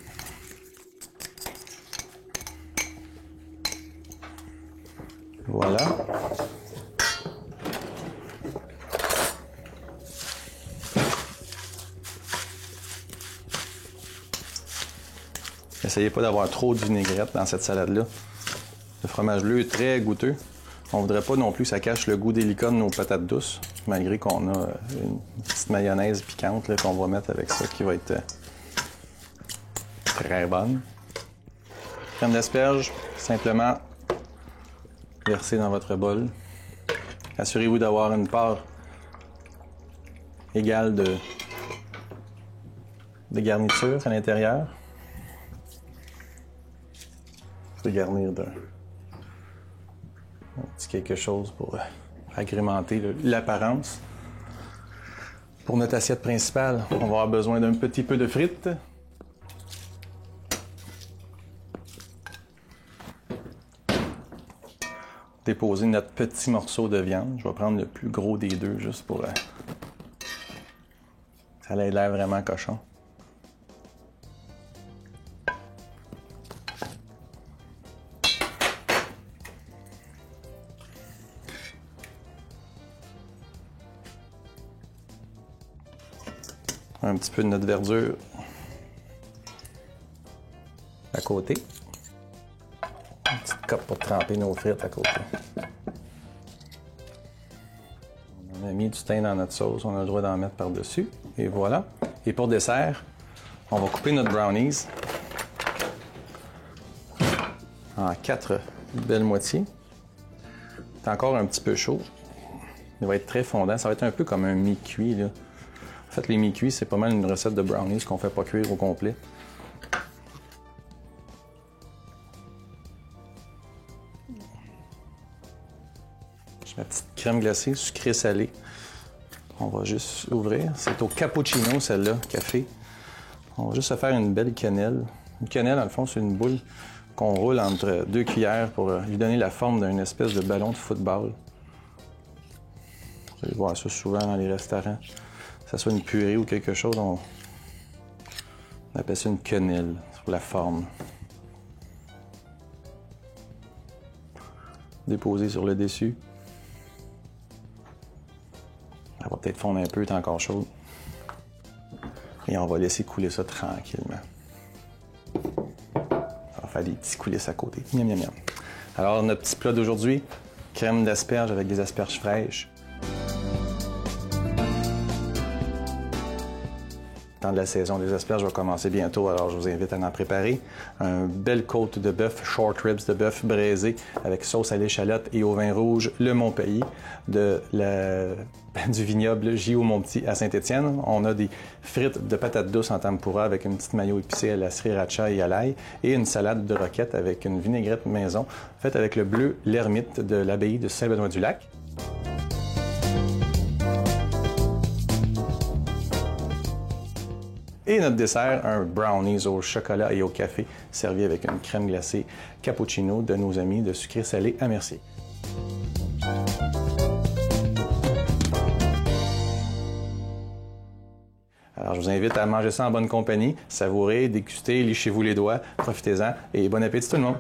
Voilà. Essayez pas d'avoir trop de vinaigrette dans cette salade-là. Le fromage bleu est très goûteux. On ne voudrait pas non plus que ça cache le goût délicat de nos patates douces, malgré qu'on a une petite mayonnaise piquante qu'on va mettre avec ça, qui va être très bonne. Crème d'asperge, simplement versée dans votre bol. Assurez-vous d'avoir une part égale de garniture à l'intérieur. Vous pouvez garnir d'un petit quelque chose pour agrémenter l'apparence. Pour notre assiette principale, on va avoir besoin d'un petit peu de frites. Déposer notre petit morceau de viande. Je vais prendre le plus gros des deux juste pour que ça ait l'air vraiment cochon. Un petit peu de notre verdure à côté. Une petite cope pour tremper nos frites à côté. On a mis du thym dans notre sauce, on a le droit d'en mettre par-dessus. Et voilà. Et pour dessert, on va couper notre brownies en 4 belles moitiés. C'est encore un petit peu chaud. Il va être très fondant. Ça va être un peu comme un mi-cuit, là. En fait, les mi-cuits, c'est pas mal une recette de brownies qu'on fait pas cuire au complet. J'ai ma petite crème glacée sucrée salée. On va juste ouvrir. C'est au cappuccino, celle-là, café. On va juste se faire une belle quenelle. Une quenelle, dans le fond, c'est une boule qu'on roule entre 2 cuillères pour lui donner la forme d'une espèce de ballon de football. Vous allez voir ça souvent dans les restaurants. Que ce soit une purée ou quelque chose, on appelle ça une quenelle, sur la forme. Déposer sur le dessus. Elle va peut-être fondre un peu, elle est encore chaude. Et on va laisser couler ça tranquillement. On va faire des petits coulisses à côté. Miam, miam, miam. Alors, notre petit plat d'aujourd'hui, crème d'asperges avec des asperges fraîches. Le temps de la saison des asperges va commencer bientôt, alors je vous invite à en préparer. Une belle côte de bœuf, short ribs de bœuf braisé avec sauce à l'échalote et au vin rouge, le Montpetit, du vignoble J.O. Montpetit à Saint-Étienne. On a des frites de patates douces en tempura avec une petite mayo épicée à la sriracha et à l'ail et une salade de roquette avec une vinaigrette maison faite avec le bleu l'ermite de l'abbaye de Saint-Benoît-du-Lac. Et notre dessert, un brownies au chocolat et au café, servi avec une crème glacée cappuccino de nos amis de Sucré Salé à Mercier. Alors, je vous invite à manger ça en bonne compagnie, savourer, déguster, lichez-vous les doigts, profitez-en et bon appétit tout le monde!